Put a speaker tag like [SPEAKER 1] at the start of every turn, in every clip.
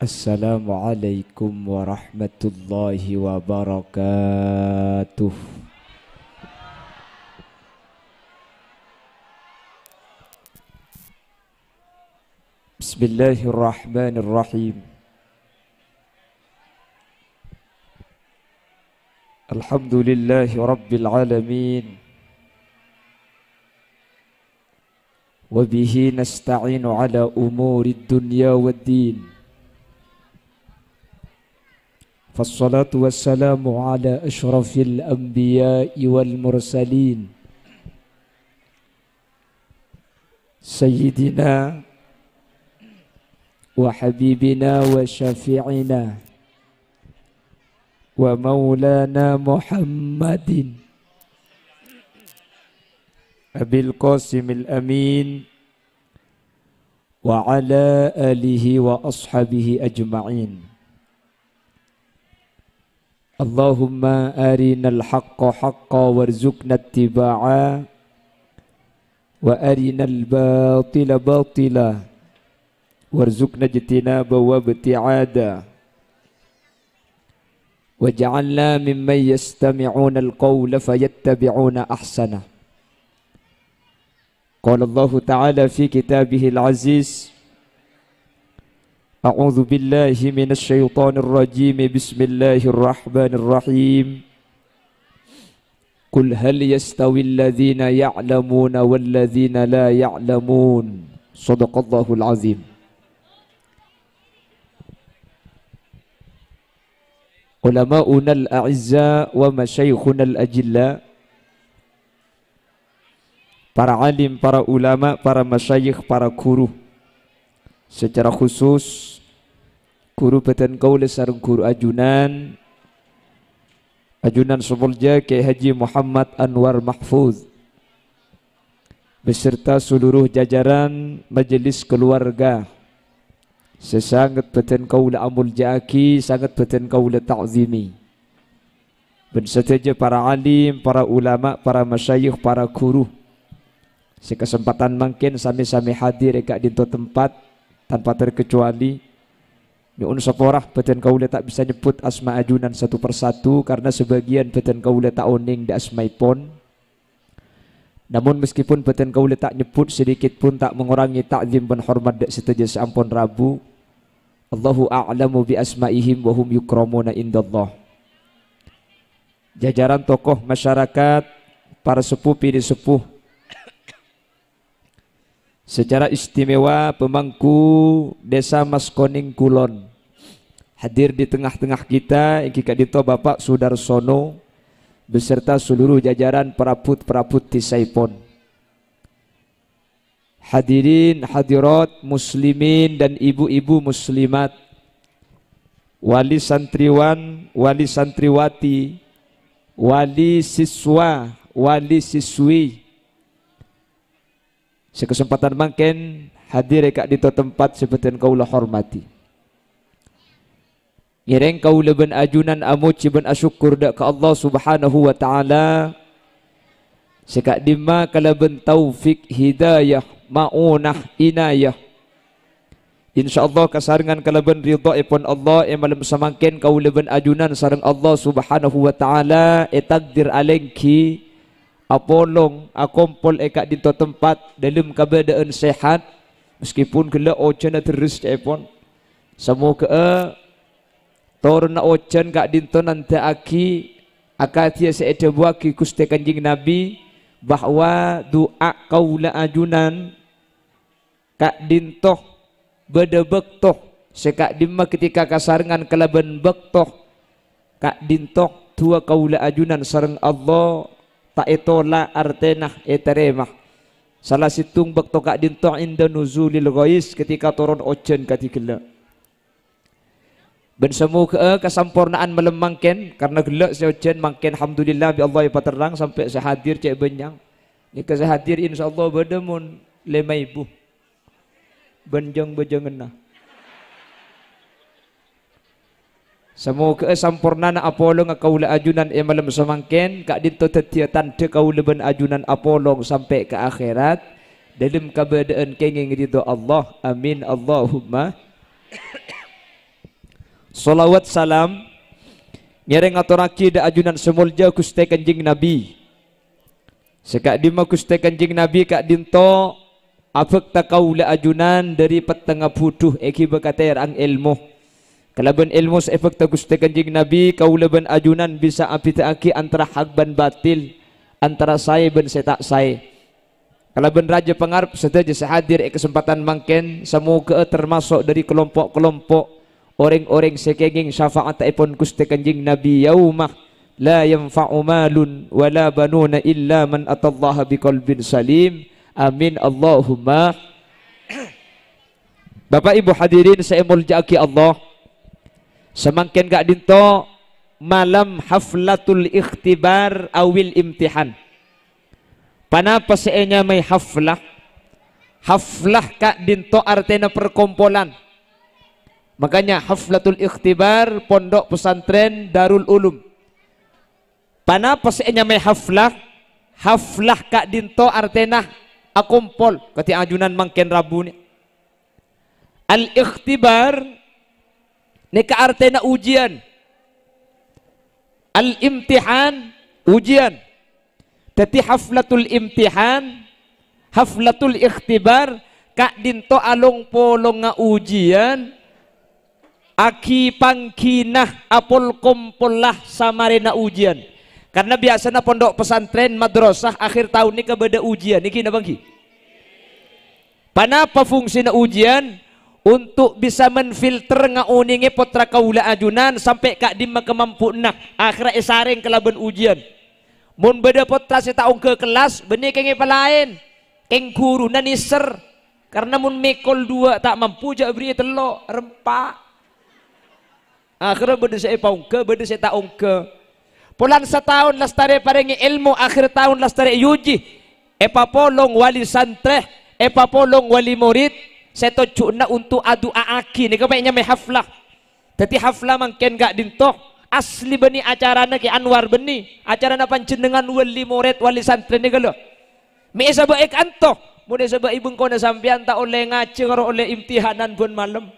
[SPEAKER 1] Assalamualaikum warahmatullahi wabarakatuh. Bismillahirrahmanirrahim. Alhamdulillahi rabbil alamin. Wabihi nasta'inu ala umuri dunya waddin. Fassalatu wassalamu ala ashrafil anbiya'i wal mursalin Sayyidina wa habibina wa syafi'ina wa maulana Muhammadin Abil Qasimil Amin wa ala alihi wa ashabihi ajma'in. Allahumma arinal haqqa haqqa warzuqna ittiba'a wa arinal batila batila warzuqna ijtinaba wa ibti'ada waj'alna mimman yastami'una al-qawla fayattabi'una ahsana. Qala Allah Ta'ala fi kitabihil aziz, A'udzu billahi minasy syaithanir rajim. Bismillahirrahmanirrahim. Qul hal yastawil ladzina ya'lamuna wal ladzina la ya'lamun. Shadaqallahul azim. Ulama'unal a'izza wa masyayikhunal ajilla, para alim, para ulama, para masyayikh, para guru, secara khusus guru beten kaula sareng guru ajunan Semulja Kiai Haji Muhammad Anwar Mahfuz beserta seluruh jajaran majelis keluarga, sesangat beten kaula amul jaaki, sangat beten kaula ta'zimi, dan seteja para alim, para ulama, para masyayikh, para guru, sekesempatan mungkin sami-sami hadir eka dinto tempat tanpa terkecuali. Nyuun saporah beten kaula tak bisa nyebut asma ajunan satu persatu karena sebagian beten kaula tak oning di asmaipun. Namun meskipun beten kaula tak nyebut sedikit pun tak mengurangi takzim dan hormat dak seteja seampun Rabu. Allahu a'lamu bi asmaihim wa hum yukramuna indallah. Jajaran tokoh masyarakat, para sepuh piri sepuh, secara istimewa pemangku Desa Maskoning Kulon hadir di tengah-tengah kita, Kika Dito Bapak Sudarsono beserta seluruh jajaran perabot-perabot Tisaipon. Hadirin hadirat muslimin dan ibu-ibu muslimat, wali santriwan, wali santriwati, wali siswa, wali siswi, sekesempatan mangken hadir eka di tempat seperti kaulah hormati. Ireng kaulah ben ajunan amuci ben asyukur dak ke Allah Subhanahu wa taala. Sekak dima kala ben taufik hidayah maunah inayah. Insyaallah kasarengan kala ben ridha ipun Allah malam samangken kaulah ben ajunan sareng Allah Subhanahu wa taala takdir alengki apolong akompol eka di tempat dalam keadaan sehat meskipun gela ojan terus cepon semoga torna ojan kak dinto nanti aki akatia seeda buaki Gusti Kanjeng Nabi bahwa doa kaula ajunan kak dinto beda bektoh sekak dimma ketika kasarengan kelaban bektoh kak dinto dua kaula ajunan sareng Allah tak etola artenah eteremah salah situng bekto kak dinto inda nuzulil ghais ketika turun ojan katigela. Ben semoga kesampurnaan melemangken karena gelak seojen mangken alhamdulillah bi Allah paterang sampai sehadir cek benyang. Ni kesehadir insyaallah bedemun 5.000 benjang bejengenah. Semoga sampurnana apolong kaula ajunan malam semangken kak dinto tetia tante kaula ben ajunan apolong sampai ke akhirat dalam keadaan kenging ridho Allah. Amin Allahumma. Salawat salam ngereng aturaki da ajunan semulja Gusti Kanjeng Nabi. Sekak dima Gusti Kanjeng Nabi kak dinto afek takaula ajunan dari petengah puduh eki bekater ang ilmu. Kalaban ilmu sa efek ta Gusti Kanjeng Nabi kaulaban ajunan bisa apitaaki antara hak ban batil, antara saya ban setak saya. Kalaban raja pengarap sedaja sehadir kesempatan mangken semoga termasuk dari kelompok-kelompok orang-orang sekenging syafaat ipun Gusti Kanjeng Nabi yaumah la yanfa'u malun wala banuna illa man atallaha biqalbin salim. Amin Allahumma. Bapak Ibu hadirin saya muljaki Allah. Semangkin gak dinto malam haflatul ikhtibar awil imtihan. Panapa seenya may haflah? Haflah kak dinto artinya perkumpulan. Makanya haflatul ikhtibar pondok pesantren Darul Ulum. Panapa seenya may haflah? Haflah kak dinto artinya akumpol kati ajunan mangken rabu ni. Al ikhtibar ni ka artinya ujian. Al imtihan ujian. Tati haflatul imtihan, haflatul ikhtibar kak dinto along polong nga ujian. Aki pangkinah apol kumpullah samarina ujian. Karena biasanya pondok pesantren madrasah akhir tahun ini kebeda ujian. Niki na bangki. Panapa fungsi na ujian? Untuk bisa menfilter nga uningi potra kaula ajunan sampai kak di kemampu nak akhirnya isaring kelaban ujian. Mun beda potra si taong ke kelas benih kengi palain keng guru na niser karena mun mekol dua tak mampu jak beri telo rempak akhirnya beda saya paong ke beda saya taong ke pulan setahun lastare parengi ilmu akhir tahun lastare yuji epapolong wali santre epapolong wali murid saya tojuk na untuk adu aaki ni kayaknya may haflah tapi haflah mangken gak dintok asli beni acara na ki Anwar beni acara na panjenengan wali murid wali santri ni kalau mi isa baik anto muna sa ibang ko na sampian ta oleh ngaji karo oleh imtihanan bun malam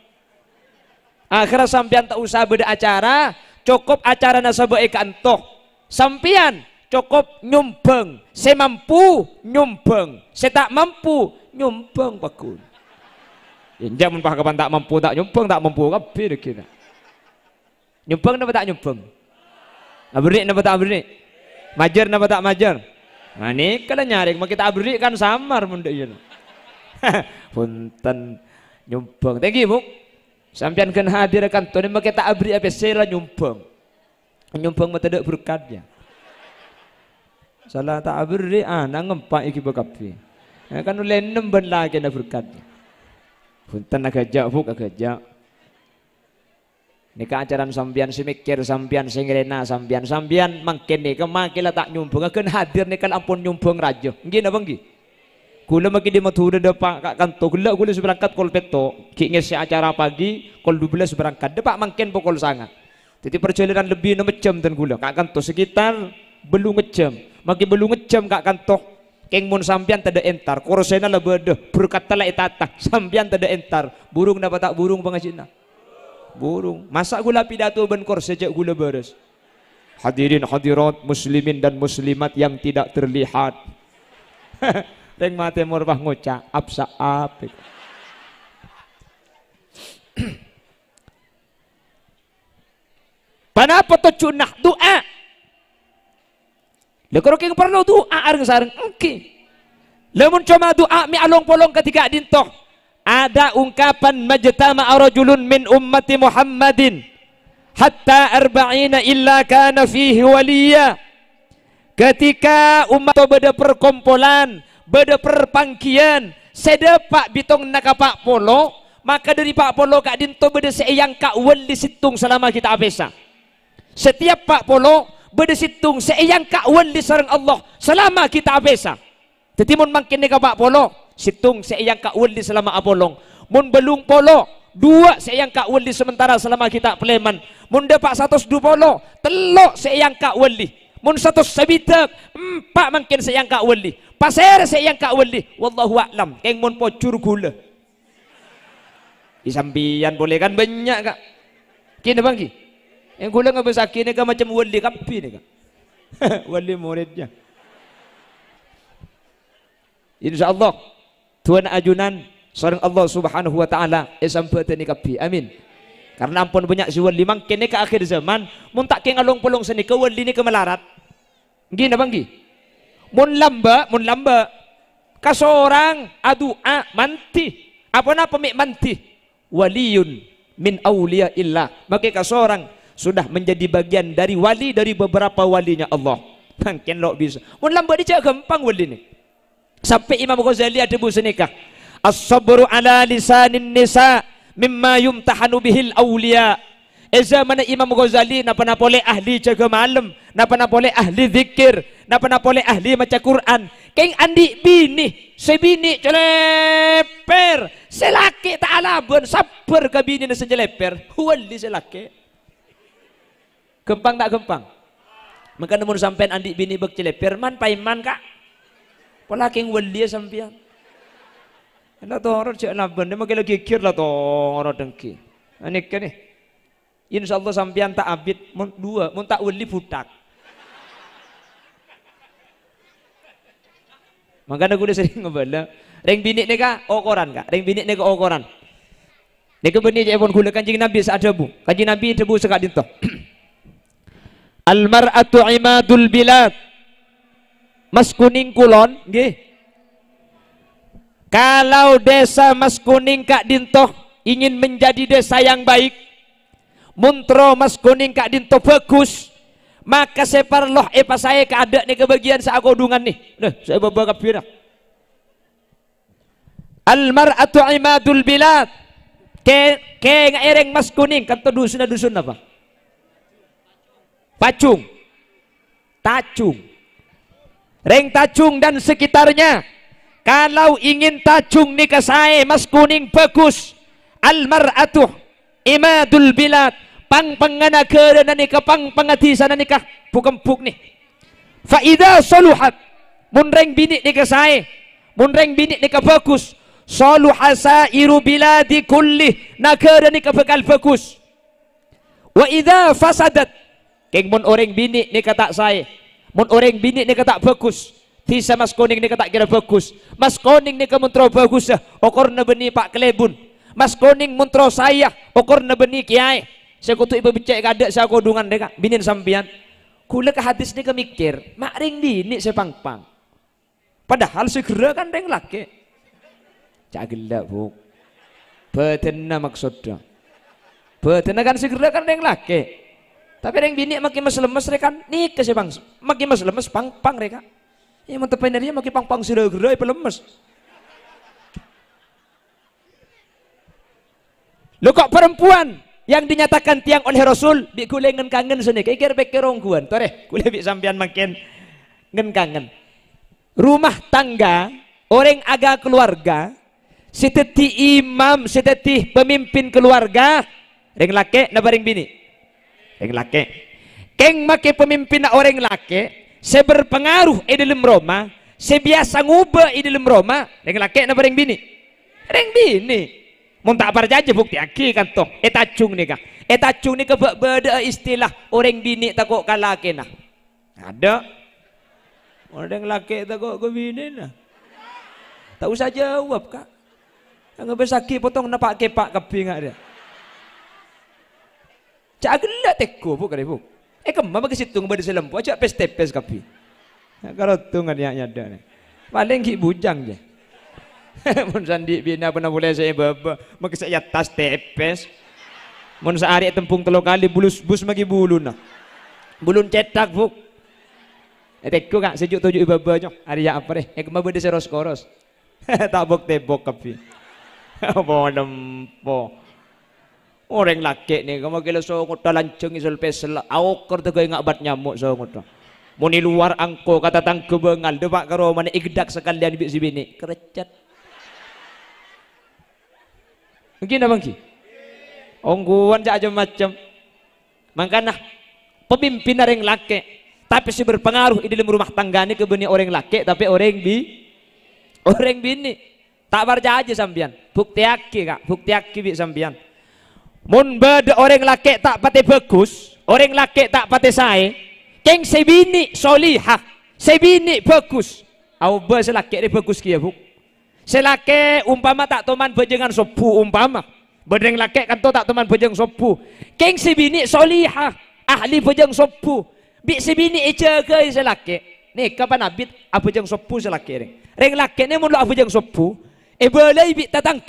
[SPEAKER 1] akhirnya sampian ta usah beda acara cukup acara na sa baik anto sampian cukup nyumbang saya mampu nyumbang saya tak mampu nyumbang bakun jangan pahakapan tak mampu kabeh kita nyumbang napa tak nyumbang? Abri napa tak abri? Majar napa tak majar? Nah ini kalau nyaring mau kita abri kan samar mun ieu. Punten nyumbang. Thank you, Bu. Sampean kan hadir kan tone mau kita abri apa sela nyumbang. Nyumbang mah tidak berkatnya. Salah tak abri nang ngempak iki kabeh. Kan oleh nemben lagi na berkatnya. Punten agajak, Bu, agajak. Nika ajaran sambian semikir sambian singrena sambian mangken nika makila tak nyumbang akan hadir nika ampun nyumbang raja nggih napa nggih kula maki di matura depak kak kanto kula berangkat kol peto ki ngisi acara pagi kol 12 berangkat depak mangken pukul 9 jadi perjalanan lebih 6 jam dan kula kak kanto sekitar belum ngejam maki belum ngejam kak kanto keng mun sambian tada entar korsena lebede berkata la itata sambian tada entar burung napa tak burung pangasina burung masa gula pidato benkor sejak gula beres hadirin hadirat muslimin dan muslimat yang tidak terlihat teng mate morbah ngoca apsa ap panapa to cunah doa lekor keng perlu doa areng sareng oke lamun cuma doa mi along polong ketika dintoh ada ungkapan majtama rajulun min ummati Muhammadin hatta arba'ina illa kana fihi waliya ketika umat beda perkumpulan beda perpangkian sedepak bitong nakapak polo maka dari pak polo kak dinto beda seeyang kak wali situng selama kita apesa setiap pak polo beda situng seeyang kak wali sareng Allah selama kita apesa tetimun mangkin ni kapak polo situng seeyang kak wali selama apolong mun belung polo dua seeyang kak wali sementara selama kita peleman mun dapat 120 telok seeyang kak wali mun 100 sabitak 4 mungkin seeyang kak wali pasir seeyang kak wali wallahu a'lam keng mun pocur gula disambian boleh kan banyak kak Kini bang ki. Yang gula ngebesaki ni kan macam wali kapi ni kan. Wali muridnya. InsyaAllah Tuan ajunan seorang Allah subhanahu wa ta'ala sampai ni kapi. Amin. Karena ampun banyak si wali mangkin ni ke akhir zaman. Mun tak ke ngalong polong seni ke wali ni ke melarat. Gini bang ki. Mun lamba. Kasorang adua manti. Apa napa mik manti? Waliyun min awliya illah. Maka kasorang sudah menjadi bagian dari wali dari beberapa walinya Allah. Mungkin lo bisa. Mun lamba dia gampang wali ni. Sampai Imam Ghazali ada buku senikah. As-sabru ala lisanin nisa mimma yumtahanu bihil awliya. Zaman Imam Ghazali napa boleh ahli jaga malam, napa boleh ahli zikir, napa boleh ahli baca Quran. Keng andi bini, sebini celeper, selaki tak alabun, sabar ke bini na sejeleper, wali selaki. Gempang tak gempang? Maka namun sampean andi bini bek celeper, man paiman kak? Pola keng wali sampean. Ada tu orang cek laban, dia makin lagi kir lah tu orang dengki. Anik kan ni? InsyaAllah sampean tak abid, mun tak wali budak. Makanya gue sering ngebala, reng bini ni kak okoran kak, reng bini ni kak okoran. Ni kebenih je pun gula kanjing Nabi seadabu, kanjing Nabi debu sekat dinto. Al-mar'atu imadul bilad. Mas Kuning kulon, nggih. Kalau desa Mas Kuning kak dinto ingin menjadi desa yang baik, muntro Mas Kuning kak dinto bagus, maka saya perloh pas saya keadaan nih kebagian saya kodungan nih. Nah, saya bawa kapira. Al-mar'atu imadul bilad. Ke ngaireng Mas Kuning kan dusun apa? Pacung. Tacung. Reng Tacung dan sekitarnya. Kalau ingin Tacung nikah saya Mas Kuning bagus. Al-mar'atu imadul bilad. Pang pangana kerana nikah, pang pangati sana nikah, bukan buk nih. Faida soluhat, munreng bini nikah saya, munreng bini nikah bagus. Soluhasa iru biladi kulli, negara nikah bakal bagus. Wa ida fasadat, keng mun orang bini nikah tak saya, mun orang bini nikah tak bagus. Tisa Mas Kuning nikah tak kira bagus. Mas Kuning nikah muntro bagus ya, okor na beni Pak Klebun. Mas Kuning muntro saya, okor na beni Kiai. Saya kutu ibu becek kada saya kodungan deka binin sampian. Kula ke hadis ni mikir, mak ring bini saya pang. Padahal segera kan ring laki. Cak gelak bu. Betena maksudnya. Betena kan segera kan ring laki. Tapi ring bini makin mas lemes rekan nikah saya bang. Makin mas lemes pang reka. Ya mau tepen dia makin pang segera ibu lemes. Lo kok perempuan yang dinyatakan tiang oleh Rasul bi kule ngen kangen sini kira rongguan tore kule bi sampean makin ngen kangen rumah tangga orang aga keluarga seteti imam seteti pemimpin keluarga reng lake na bareng bini reng lake keng make pemimpin na orang lake seberpengaruh di dalam Roma sebiasa ngubah di dalam Roma reng lake na bareng bini reng bini. Mun tak percaya bukti aki kan toh. Tacung ni kah? Tacung ni beda istilah orang bini takut kalaki nah. Ada orang laki takut ke bini nah. Tak usah jawab kak. Yang besaki potong napak kepak kepi ngak dia. Cak gelak teko bu kali bu. Kemana bagi situ ngebadi selempu aja pes kepi. Kalau tungan yang ada. Paling ki bujang je. Mun sandi bina pernah boleh saya baba maka saya tas tepes mun sehari tempung telur kali bus magi bulu nah bulun cetak buk tekku kak sejuk tujuh babanya hari ya apa deh kemana beda seros koros tak buk tebok kapi apa nempo orang laki nih kamu kira so kota lanceng isul pesel awak kerja gak bat nyamuk so kota muni luar angko kata tangke bengal depak karo mana igdak sekalian si bini kerecet. Mungkin abang ki, ongguan aja macam, makanya pemimpin orang laki, tapi si berpengaruh di dalam rumah tangga ini kebenih orang laki, tapi orang bini, tak percaya aja sambian, bukti aki kak, bukti aki bi sambian, Mun beda orang laki tak pati bagus, orang laki tak pati sae, keng sebini solihah, sebini bagus. Au ba selaki ni bagus kia bu. Selaki umpama tak toman bejengan sopu umpama. Bedeng laki kan to tak toman bejeng sopu. Keng sebini solihah, ahli bejeng sopu. Bi sebini jaga selaki. Ni kapan abit apa bejeng sopu selaki ni. Reng laki ni mun lo bejeng sopu, boleh bi tatang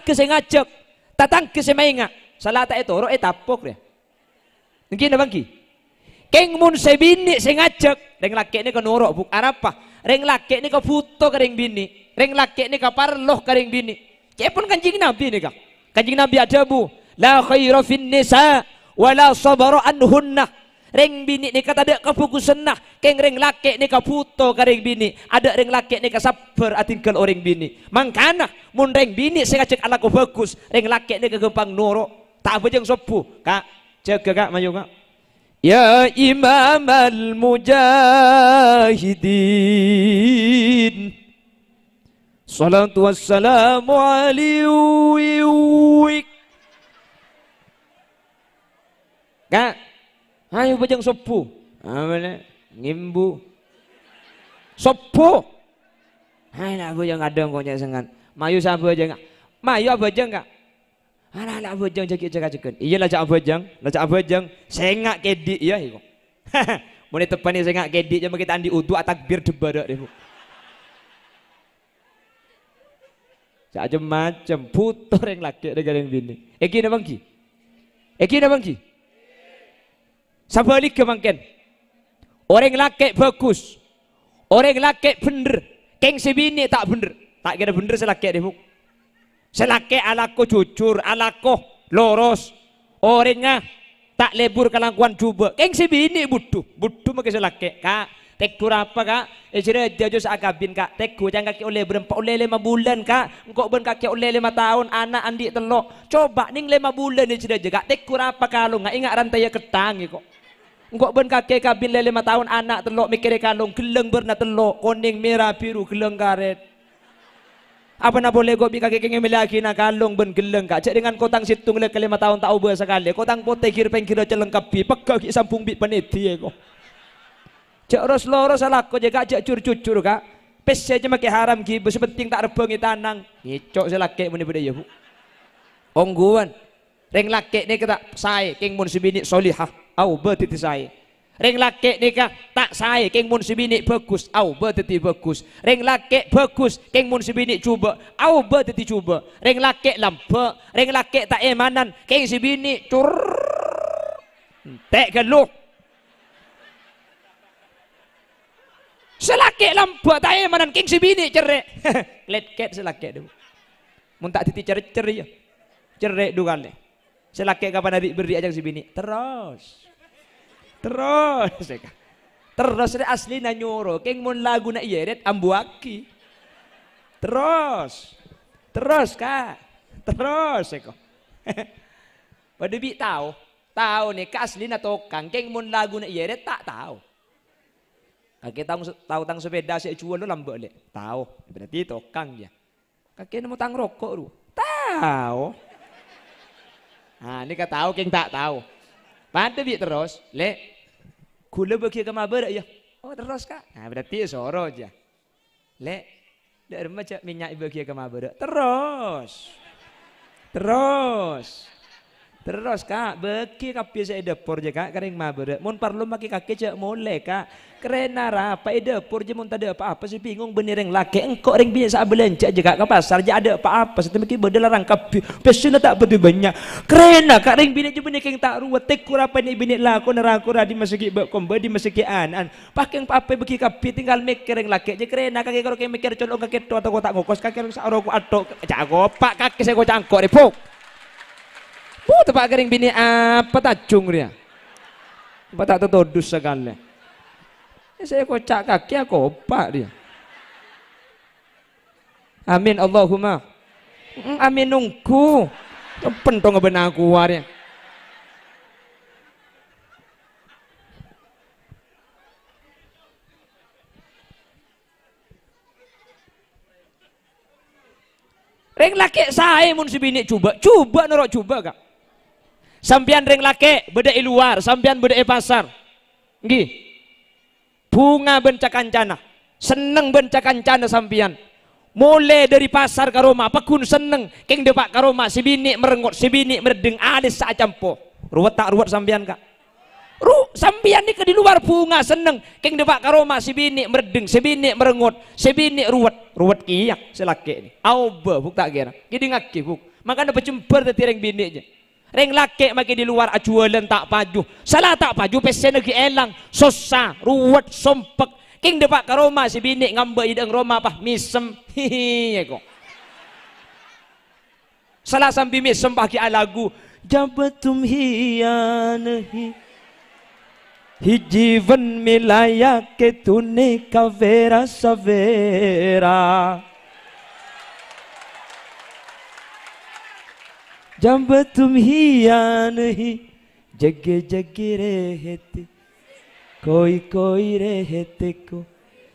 [SPEAKER 1] ke sengajak. Tatang ke semainga salah tak itu roh tapok dia mungkin bangki keng mun sebini sengajak reng laki ni kenorok buk apa reng laki ni ke foto ke reng bini reng laki ni ke parloh ke reng bini cepun kanjing nabi ni kak kanjing nabi ada bu la khaira fin nisa wala sabara anhunna reng bini ni kata ada kefokusan nah keng reng laki ni ke foto ke reng bini ada reng laki ni ke sabar atingkel orang bini mangkana mun reng bini sengajak ala ko bagus reng laki ni ke gempang noro tak bejeng sopu kak jaga kak maju kak ya imamal mujahidin salatu wassalamu alaihi kak ayo bejeng sopu amane ngimbu sopu hai nak bejeng adang kok sengan mayu sapa bejeng mayu apa bejeng kak ala bejeng cekik-cekik iyalah cak bejeng lah cak bejeng sengak kedik ya iko mun tepani sengak kedik jam kita andi udu takbir debadak deh bu cak macam putor yang laki dengan yang bini iki na bangki sabalik kemangken orang laki bagus orang laki bener keng sebini tak bener tak kira bener selaki deh bu selaki alako jujur alako loros orangnya tak lebur kelakuan coba keng sebini butuh makai selaki kak tekur apa kak ejere jajo sakabin kak teku jangan kaki oleh berempat oleh 5 bulan kak engkau ben kaki oleh 5 tahun anak andi telok coba ning 5 bulan ejere jaga tekur apa kalau nggak ingat rantai ketang kok engkau ben kaki kabin 5 tahun anak telok mikir kalung geleng berna telok kuning merah biru geleng karet apa na boleh kau bika kaki lagi na kalung ben geleng kak cek dengan kotang situng le ke 5 tahun tak ubah sekali kotang pote kir pengkira celengkapi pekak ki sampung bit paniti kok cek ros loro salah kok jaga cek cur kak pes saja make haram ki sepenting tak rebengi tanang ngicok selake muni beda ya bu ongguan reng laki ni kita sae keng mun sebini solihah au betiti sae reng laki ni tak sae keng mun sebini bagus au betiti bagus reng laki bagus keng mun sebini cuba au betiti cuba reng laki lampe reng laki tak emanan keng sebini cur tek geluh selaki lampu tak emanan keng sebini cerai letket selaki tu mun tak titi cerai ya cerai dua kali selaki kapan adik beri ajak sebini terus asli na nyoro keng mun lagu na ieret ambuaki terus kak terus eko pada bi tahu nih ka asli na tokang keng mun lagu na ieret tak tahu kakek tahu tang sepeda saya jual lo lambat le tahu berarti tokang dia kakek nemu tang rokok lu tahu nah ini kata tahu keng tak tahu pada bi terus le gula bagi ke mabar ya oh terus kak nah berarti soro aja le dari macam minyak bagi ke mabar terus kak bagi kapi saya dapur je kak kering mabar mun perlu maki kaki cek mulai kak kerena apa dapur je mun tak ada apa-apa sih bingung bener yang laki engkau ring biasa belanja je kak ke pasar je ada apa-apa sih maki berdelarang kapi pesona tak betul banyak kerena kak ring bini je bener yang tak ruwet tekur apa ni bini laku neraku radi masuk kombo di masuk anan pakai apa bagi kapi tinggal mikir yang laki je kerena kaki kalau mikir colong kaki tu atau kotak ngokos kaki sarok atok jago pak kaki saya kocak angkor repok tepak kering bini apa tajung dia apa tak tertodus sekali saya kocak kaki aku opak dia amin Allahumma amin nunggu pentong benar keluar ya Reng laki saya mun si bini coba norok coba kak. Sampian reng laki beda luar, sampian beda pasar. Nggih. Bunga benca kancana, seneng benca kancana sampian. Mulai dari pasar ke rumah, pakun seneng, keng depak ke rumah, si bini merengut, si bini merdeng, alis saat campo. Ruwet tak ruwet sampian kak? Sampian ni ke di luar bunga seneng, keng depak ke rumah, si bini merdeng, si bini merengut, si bini ruwet kiyak selaki ni. Auba buk tak kira, kidi ngaki buk. Makanya pecemper tadi reng bini je. Reng laki makin di luar acualan tak paju, salah tak paju pesen lagi elang, susah, ruwet, sompek. King depak ke Roma si bini ngambek ideng Roma apa misem hihi kok. Salah sampai misem pakai lagu jabatum hiyanahi hijivan milaya ketune kavera savera jabatum hiyanahi jage jage rehete कोई रहते को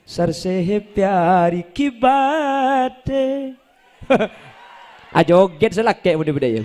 [SPEAKER 1] सर से है प्यारी की बात joget selake budaya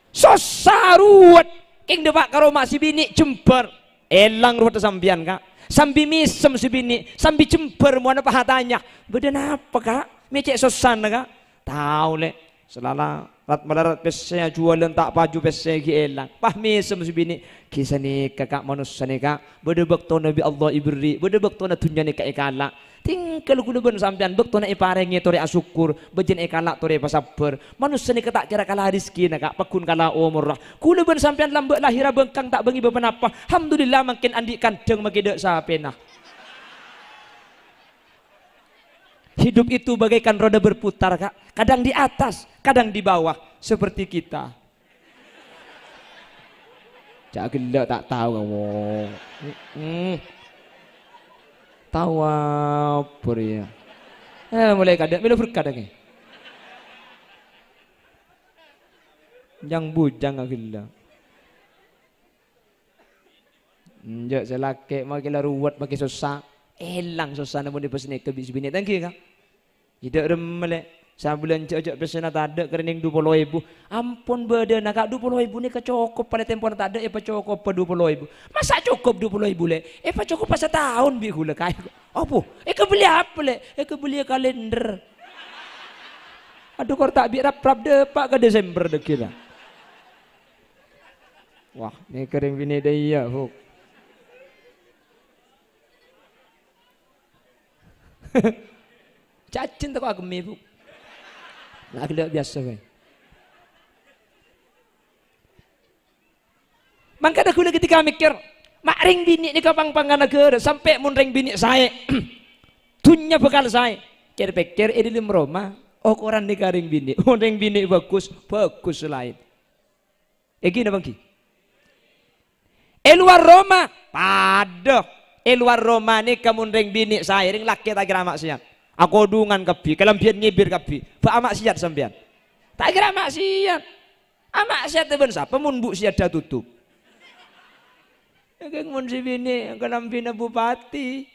[SPEAKER 1] susah ruwet king depak karo mak si bini jember elang ruwet sambian kak sambi misem si bini sambi jember mau apa hatanya beden apa kak mecek susah kak tahu le selala rat melarat pesnya jualan tak paju pesnya elang pahmi semua bini kisah ni kakak manusia ni kak berdebak tu Nabi Allah ibri berdebak tu na dunia ni kak ikala tinggal kuleban sampean bek tu na iparengi tore asyukur bejen ikala tore pasabar manusia ni ketak kira kalah rezeki na kak pakun kalah umur lah kuleban sampean lambek lahira bengkang tak bengi bebenapa alhamdulillah makin andi kandeng makin dek sapena. Hidup itu bagaikan roda berputar kak, kadang di atas, kadang di bawah, seperti kita. Cak gila tak tahu kamu. Tahu apa ya? Mulai kadang, bila berkadang ni. Yang bujang gila. Njak selake makin ruwet makin susah. Elang susah namun di pesini ke bini thank you kak. Tidak remele sabulan cocok pesena tak ada kerening 20.000 ampun beda nak 20.000 ni kecukup pada tempo tak ada apa cukup 20.000 masa cukup 20.000 le apa cukup pas tahun bi hula kaya apa kebeli apa le kebeli kalender aduh kor tak bi rap depak ke Desember dek kira wah ni kering bini dia huk cacing tak aku mebu nak kena biasa kan maka aku ketika mikir mak ring bini ni kapang panggan negara sampai mun ring bini saya tunya bekal saya kira-kira ini dalam Roma oh koran ni ring bini ring bini bagus lain gini bangki luar Roma pada luar Roma ni kamu ring bini saya ring laki tak kira maksiat aku dungan kapi kelampian ngibir kapi pak maksiat sampean tak kira maksiat maksiat ben sapa mun bu siada tutup keng mun si bini kelampian bupati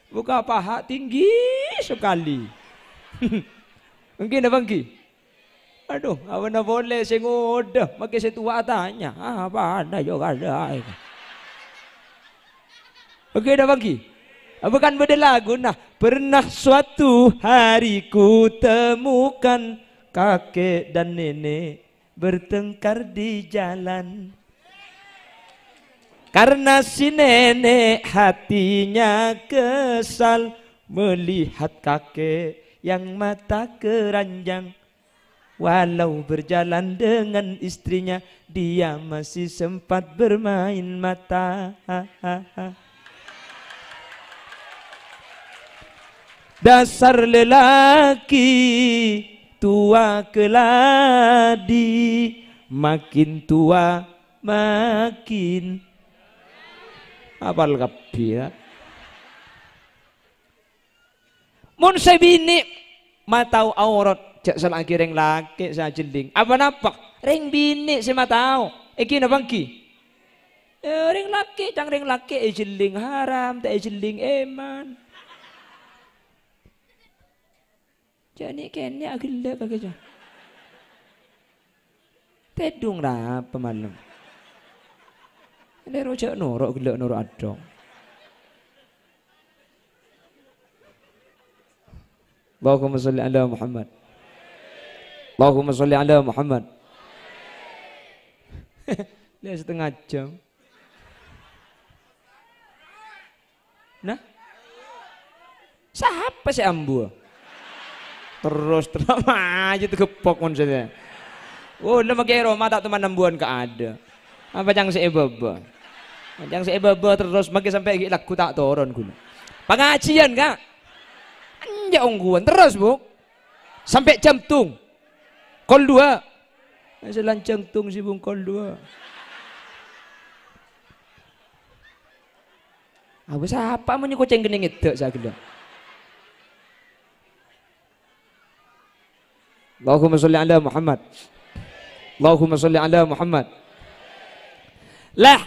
[SPEAKER 1] buka paha tinggi sekali mungkin apa ki aduh awana boleh sing udah make setua tanya apa ada juga ada oke dah bangki bukan beda lagu nah pernah suatu hari ku temukan kakek dan nenek bertengkar di jalan karena si nenek hatinya kesal melihat kakek yang mata keranjang walau berjalan dengan istrinya dia masih sempat bermain mata dasar lelaki tua keladi makin tua makin apal kapi ya mun sebini matau aurat cak selagi reng laki sa jeling apa napak reng bini si matau iki na bangki reng laki cang reng laki jeling haram tak jeling eman Jadi kene agak bagaimana? Tedung lah pemalam. Ini rojak norok gelak norok adong. Allahumma salli ala Muhammad. Allahumma salli ala Muhammad. Lihat setengah jam. Nah, siapa si Ambu? Terus aja tuh kepok maksudnya. Oh, lama kira Roma tak teman ambuan ke ada. Apa yang si ebaba? Yang si ebaba terus makin sampai laku tak turun guna. Pengajian kak? Anjak ungguan terus bu. Sampai jam tung. Kol 2. Selancang tung si bung kol 2. Apa siapa mau nyukuceng gening itu saya kira. Allahumma salli ala Muhammad. Allahumma salli ala Muhammad. Lah,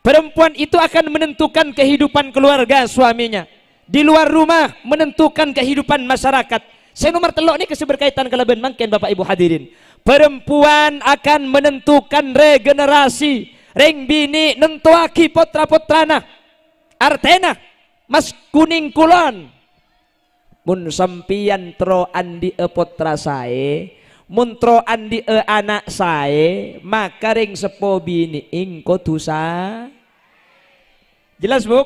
[SPEAKER 1] perempuan itu akan menentukan kehidupan keluarga suaminya. Di luar rumah menentukan kehidupan masyarakat. Saya nomor telok ini keseberkaitan kelaban mangken Bapak Ibu hadirin. Perempuan akan menentukan regenerasi. Reng bini nentuaki potra-potrana. Artena mas kuning kulon. Mun sampian tro andi potra sae, mun tro andi anak sae, maka ring sepo bini ingko tusa. Jelas bu?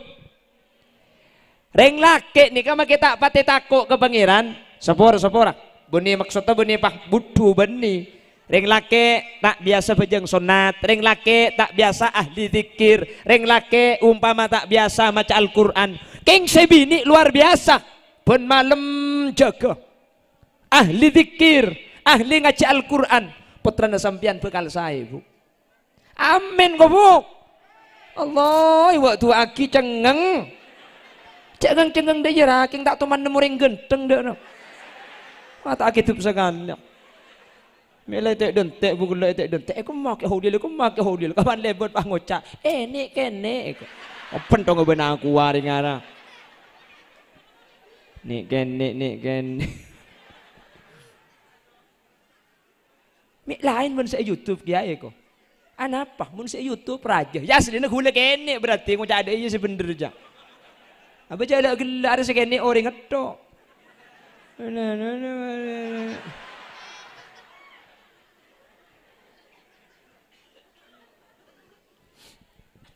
[SPEAKER 1] Ring laki nih kama kita pati takut ke pangeran, sepora. Beni maksudnya beni pak budu beni. Ring laki tak biasa bejeng sunat, ring laki tak biasa ahli zikir, ring laki umpama tak biasa maca Al-Quran. King sebini luar biasa. Ben malam jaga ahli zikir, ahli ngaji Al-Quran. Putrana sampian bekal saya bu. Amin kok bu. Allah waktu aki cengeng dia raking tak teman nemu ring genteng deh no. Mata aki tuh sekali. Mela tek dentek bu gula tek dentek. Aku make hodil kapan lebot pangoca. Ni kene. Open tong ben aku waring ara. Nik ken. Mik lain mun sa YouTube kiai ko. Anapa mun sa YouTube raja. Ya sedina gula kene berarti ngucak ada iya sebener aja. Apa jala gelar sa kene orang ngetok.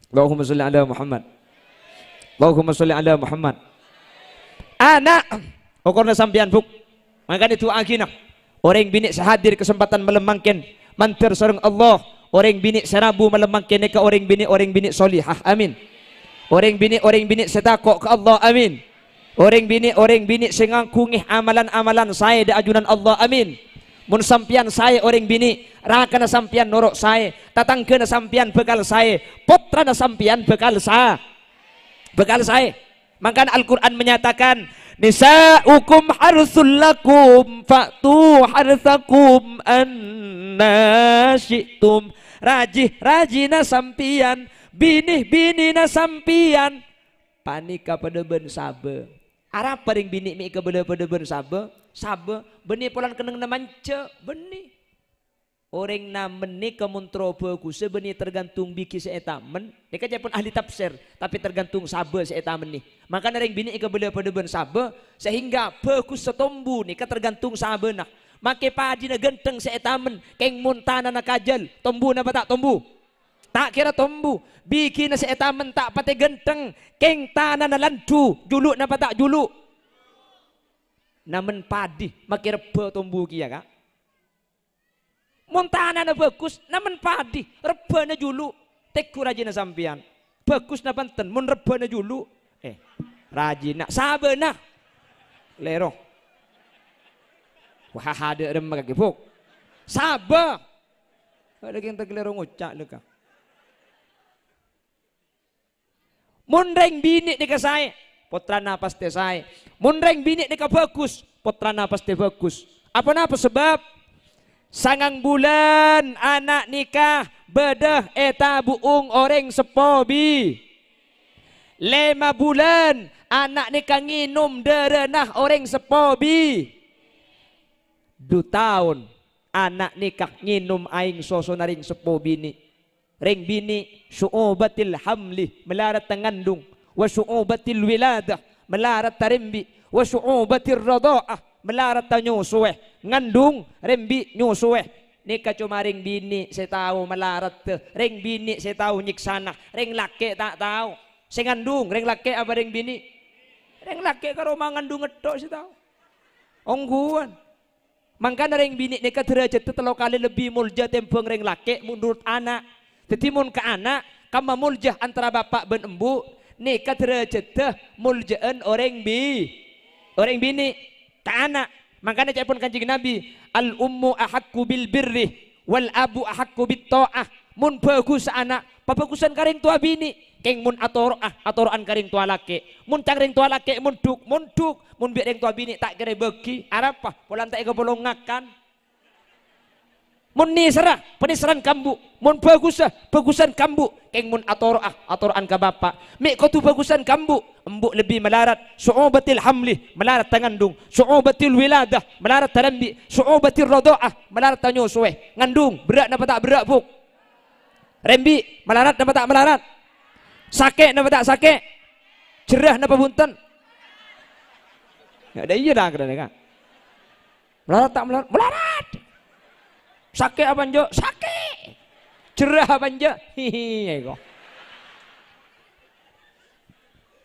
[SPEAKER 1] Allahumma sholli ala Muhammad. Allahumma sholli ala Muhammad. Anak okorna sampian buk makanya itu agina orang bini sehadir kesempatan melemangkan mantir sareng Allah orang bini serabu melemangkan ke orang bini solihah amin orang bini setakok ke Allah amin orang bini sengangkungih amalan-amalan saya di ajunan Allah amin mun sampian saya orang bini rakana sampian norok saya tatangkena sampian bekal saya putrana sampian bekal saya maka Al-Quran menyatakan nisa'ukum harsul lakum fa'tu harsakum anna syi'tum rajina sampian bini sampian panika pada ben sabe arah paring bini mi ke pada ben sabe beni polan keneng namance beni orang namen ni kemuntro bagus sebenarnya tergantung biki seetamen ni kan pun ahli tafsir tapi tergantung sabe seetamen ni maka nering bini ika bela pada ben sabe sehingga bagus setombu ni kan tergantung sabe nak make padi na genteng seetamen keng muntana na kajal tombu na tak tombu tak kira tombu biki na seetamen tak pate genteng keng tanah na landu juluk na tak juluk namen padi make reba tombu kia kak montana na bagus naman padi rebana julu teku rajina sampian bagus na panten mun rebana julu rajina sabena lero wah hade rem kaki buk saba ada yang teglero ngucak leka mun reng bini deka saya putrana pasti saya mun reng bini deka bagus putrana pasti bagus apa sebab sangang bulan anak nikah bedah eta buung orang sepobi 5 bulan anak nikah nginum derenah orang sepobi 2 tahun anak nikah nginum aing soso naring sepo bini. Ring bini syu'ubatil hamli melarat tangandung, wa syu'ubatil wiladah melarat tarimbi, wa syu'ubatil radha'ah melarat tanyusueh ngandung rembi nyusueh. Nikah cuma ring bini saya tahu melarat te, ring bini saya tahu nyiksana, ring laki tak tahu. Saya ngandung ring laki apa ring bini? Ring laki karo mangandung ngedok saya tahu. Ongguan. Mangkana ring bini nikah derajat itu 3 kali lebih mulja tempeng ring laki menurut anak. Jadi mun ke anak kama muljah antara bapak ben embu nikah derajat teh muljaan orang bini ke anak. Makanya cak pun Kanjeng Nabi, al ummu ahakku bil birri wal abu ahakku bit ta'ah. Mun bagus anak pabagusan karing tua bini, keng mun atoroan karing tua laki. Mun karing tua laki mun duk mun biar ring tua bini tak kira beki arapa polan tak bolong ngakan. Mun nisrah penisaran kambu, mun bagusan kambu, keng mun atoroan ka bapak. Mek kau tu bagusan kambu, embuk lebih melarat. Syu'ubatil hamli melarat tangandung, syu'ubatil wiladah melarat tarambi, syu'ubatil radha'ah melarat tanyusueh. Ngandung berat napa tak berat buk? Rembi melarat napa tak melarat? Sakit napa tak sakit? Cerah napa bunten? Ya ada iya dah kan? Melarat tak melarat? Melarat. Sakit apa njo? Sakit. Cerah apa njo? Hihi.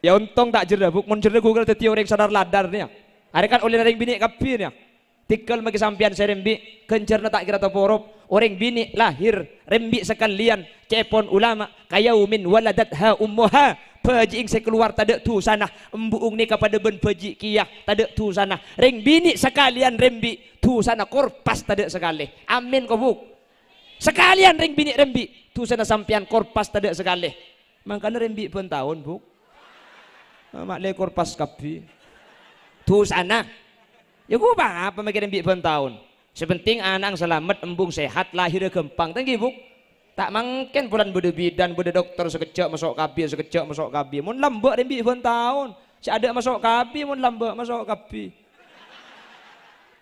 [SPEAKER 1] Ya untung tak cerah. Mun cerah Google teti orang sadar ladar nih. Ada kan oleh orang bini kapir nih. Tikal magi sampian serembi kencerna tak kira toporop. Orang bini lahir rembi sekalian cepon ulama kayaumin waladatha ummuha. Paji ing saya keluar tadek tu sana embuung ni kepada ben paji kiyah tadek tu sana ring bini sekalian rembi tu sana korpas tadek sekali amin kau buk sekalian ring bini rembi tu sana sampian korpas tadek sekali makanya rembi pun tahun buk mak le korpas kapi tu sana ya gua apa mikir rembi pun tahun sepenting anak selamat embung sehat lahir gempang tanggi buk. Tak mungkin bulan beda bidan beda dokter sekejap masuk kabi mun lambak rembi pun tahun si ada masuk kabi mun lambak masuk kabi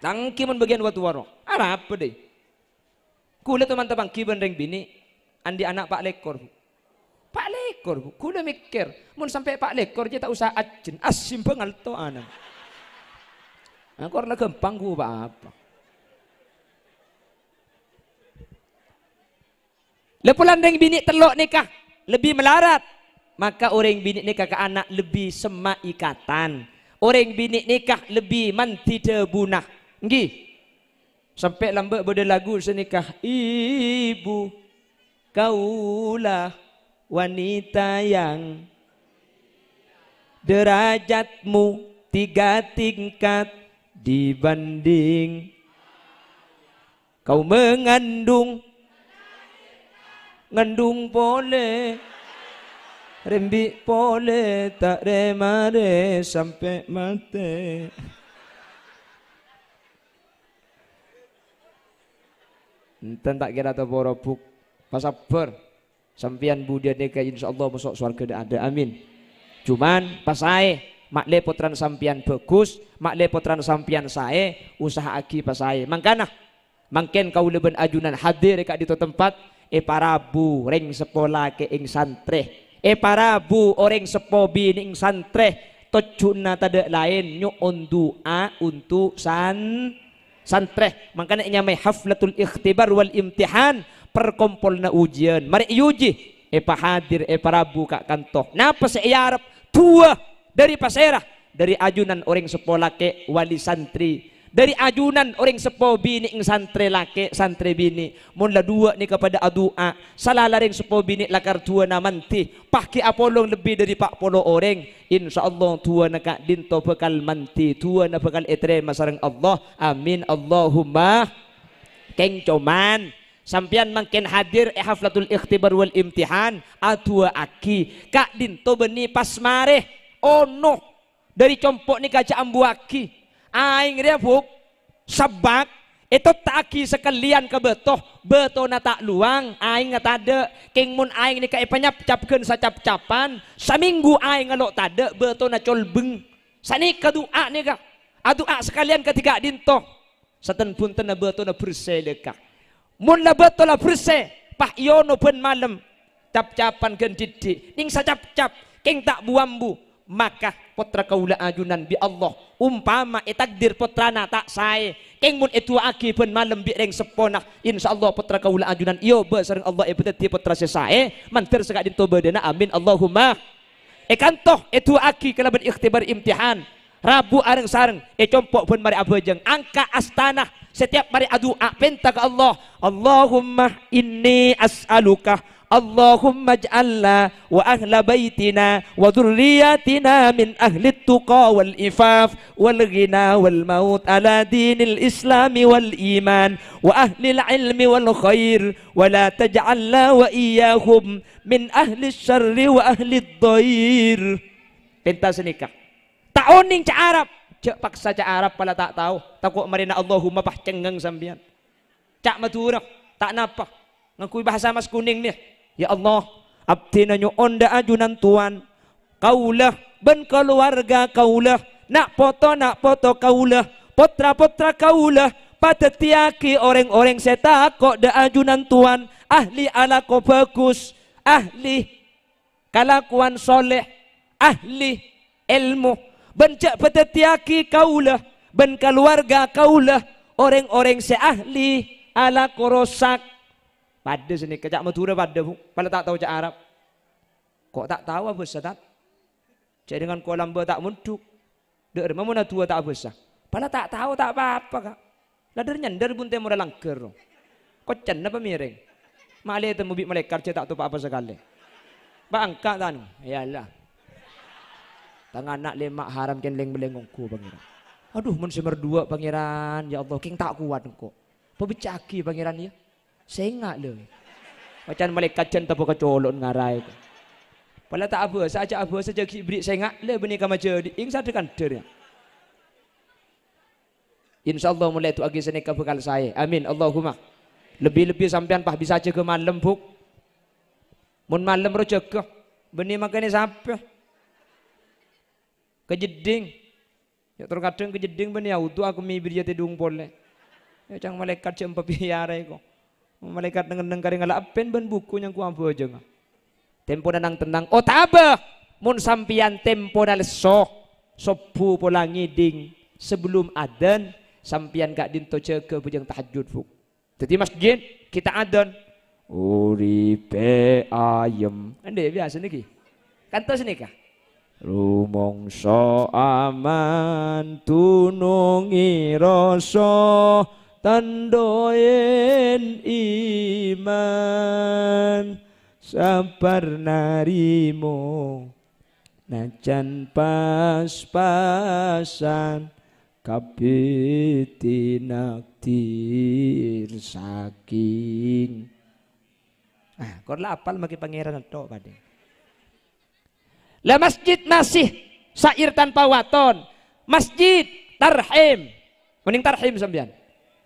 [SPEAKER 1] tangki mun bagian watu warok apa deh kula teman-teman kiban ring bini andi anak Pak Lekor kula mikir mun sampai Pak Lekor dia tak usah ajen asim pengal to anak aku orang gampang gua apa lepulan ring bini telok nikah lebih melarat, maka orang bini nikah ke anak lebih semak ikatan. Orang bini nikah lebih manti debunah. Nggih. Sampai lambat pada lagu senikah ibu kaulah wanita yang derajatmu 3 tingkat dibanding kau mengandung boleh rembi boleh tak remare sampai mati enten tak kira atau borobuk pasabar sampian budia deka insyaallah masuk surga ada amin cuman pasai mak lepotran sampian bagus mak lepotran sampian sae usaha aki pasai mangkana mangken kau leben ajunan hadir ka di tempat parabu ring sekolah ke ing santre parabu orang sepo bini ing santre tojuna tade lain nyu doa untuk santre makanya nyamai haflatul ikhtibar wal imtihan perkumpulna ujian mari uji hadir parabu kak kantoh napa searap tua dari pasera dari ajunan orang sekolah ke wali santri dari ajunan orang sepo bini ing santre laki santre bini mula 2 ni kepada adua salah laring sepo bini lakar tua namanti paki apolong lebih dari 40 orang insyaallah tua nak dinto bekal manti tua na bekal etre masareng Allah amin Allahumma keng coman sampian mangken hadir haflatul ikhtibar wal imtihan atua aki kak dinto beni pas mareh ono dari compok ni kaca ambu aki aing dia buk sabak itu taki sekalian ke beto na tak luang aing ngata ada king mun aing ni kai panyap-capkeun sacap-capan saminggu aing ngelok tade beto na colbeng sani ka doa ni ka adua sekalian ketiga dinto Saten punten na betul na bersih lekah. Mun la betul la bersih, pah yono ben malam cap-capan gen didik. Ning sacap-cap keng tak buambu, maka putra kaula ajunan bi Allah umpama takdir putrana tak sae keng mun itu aki ben malam bi reng sepona insyaallah putra kaula ajunan iyo be sareng Allah beteti putra sesae mantir sekak dinto bedena amin Allahumma kantoh itu aki kalaban ikhtibar imtihan Rabu areng sareng compok ben mari abejeng angka astana setiap mari adua penta ke Allah Allahumma inni as'aluka Allahumma ij'alna wa ahla baitina wa dhurriyyatina min ahli tuqa wal ifaf wal ghina wal maut ala dinil islami wal iman wa ahli ilmi wal khair wa la taj'alna wa iyyahum min ahli syarri wa ahli dhair. Pentas nikah taoning ca Arab cek paksa ca Arab pala tak tahu takut marina Allahumma pah cengeng sambian cak maturah tak napa ngakui bahasa mas kuning nih. Ya Allah, abdi na nyoon da ajunan tuan kaulah ben keluarga kaulah nak foto kaulah potra kaulah patetiaki orang-orang seta kok da ajunan tuan ahli alako bagus ahli kalakuan soleh ahli ilmu ben cak patetiaki kaulah ben keluarga kaulah orang-orang se ahli alako rosak. Pada sini kejak Madura pada bu, pada tak tahu cak Arab. Kok tak tahu apa Ustaz? Cak dengan kolam ber tak munduk. Dek mana tua tak besar. Pada tak tahu tak apa-apa kak. Ladar nyandar pun temu dalam ker. Kocan apa miring? Malih temu bik malaikat cak tak tahu apa sekali. Bangka tan. Yalah. Tangan anak lemak haram ken leng belengongku pangeran. Aduh mun semerdua pangeran ya Allah king tak kuat kok. Pebicaki pangeran ya. Sengak le. Macam malaikat cinta pokok colon ngarai. Pala tak apa, saja apa saja kibrit sengak le benih kama jadi. Ing sadekan dernya. Insyaallah mulai tu agi senika bekal saya. Amin Allahumma. Lebih-lebih sampean pah bisa jaga malam buk. Mun malam ro jaga. Benih makane sampai. Kejeding. Ya terkadang kejeding benih auto aku mibir ya tedung pole. Ya cang malaikat cempa piare kok. Malaikat dengan kari ngalapen ben buku yang ku ampu aja nga. Tempo nanang tenang. Oh tabah. Mun sampian tempo na leso. Sopu pola ngiding. Sebelum adan. Sampian gak dinto jaga bujang tahajud fuk. Jadi masjid kita adan. Uripe ayem. Ande biasa niki. Kantos nika. Rumongso aman tunungi rasa. Tandoen iman sabar narimo najan pas-pasan kabeh nakdir saking kor lapal maki pangeran tok pade la masjid masih sair tanpa waton masjid tarhim mending tarhim sampean.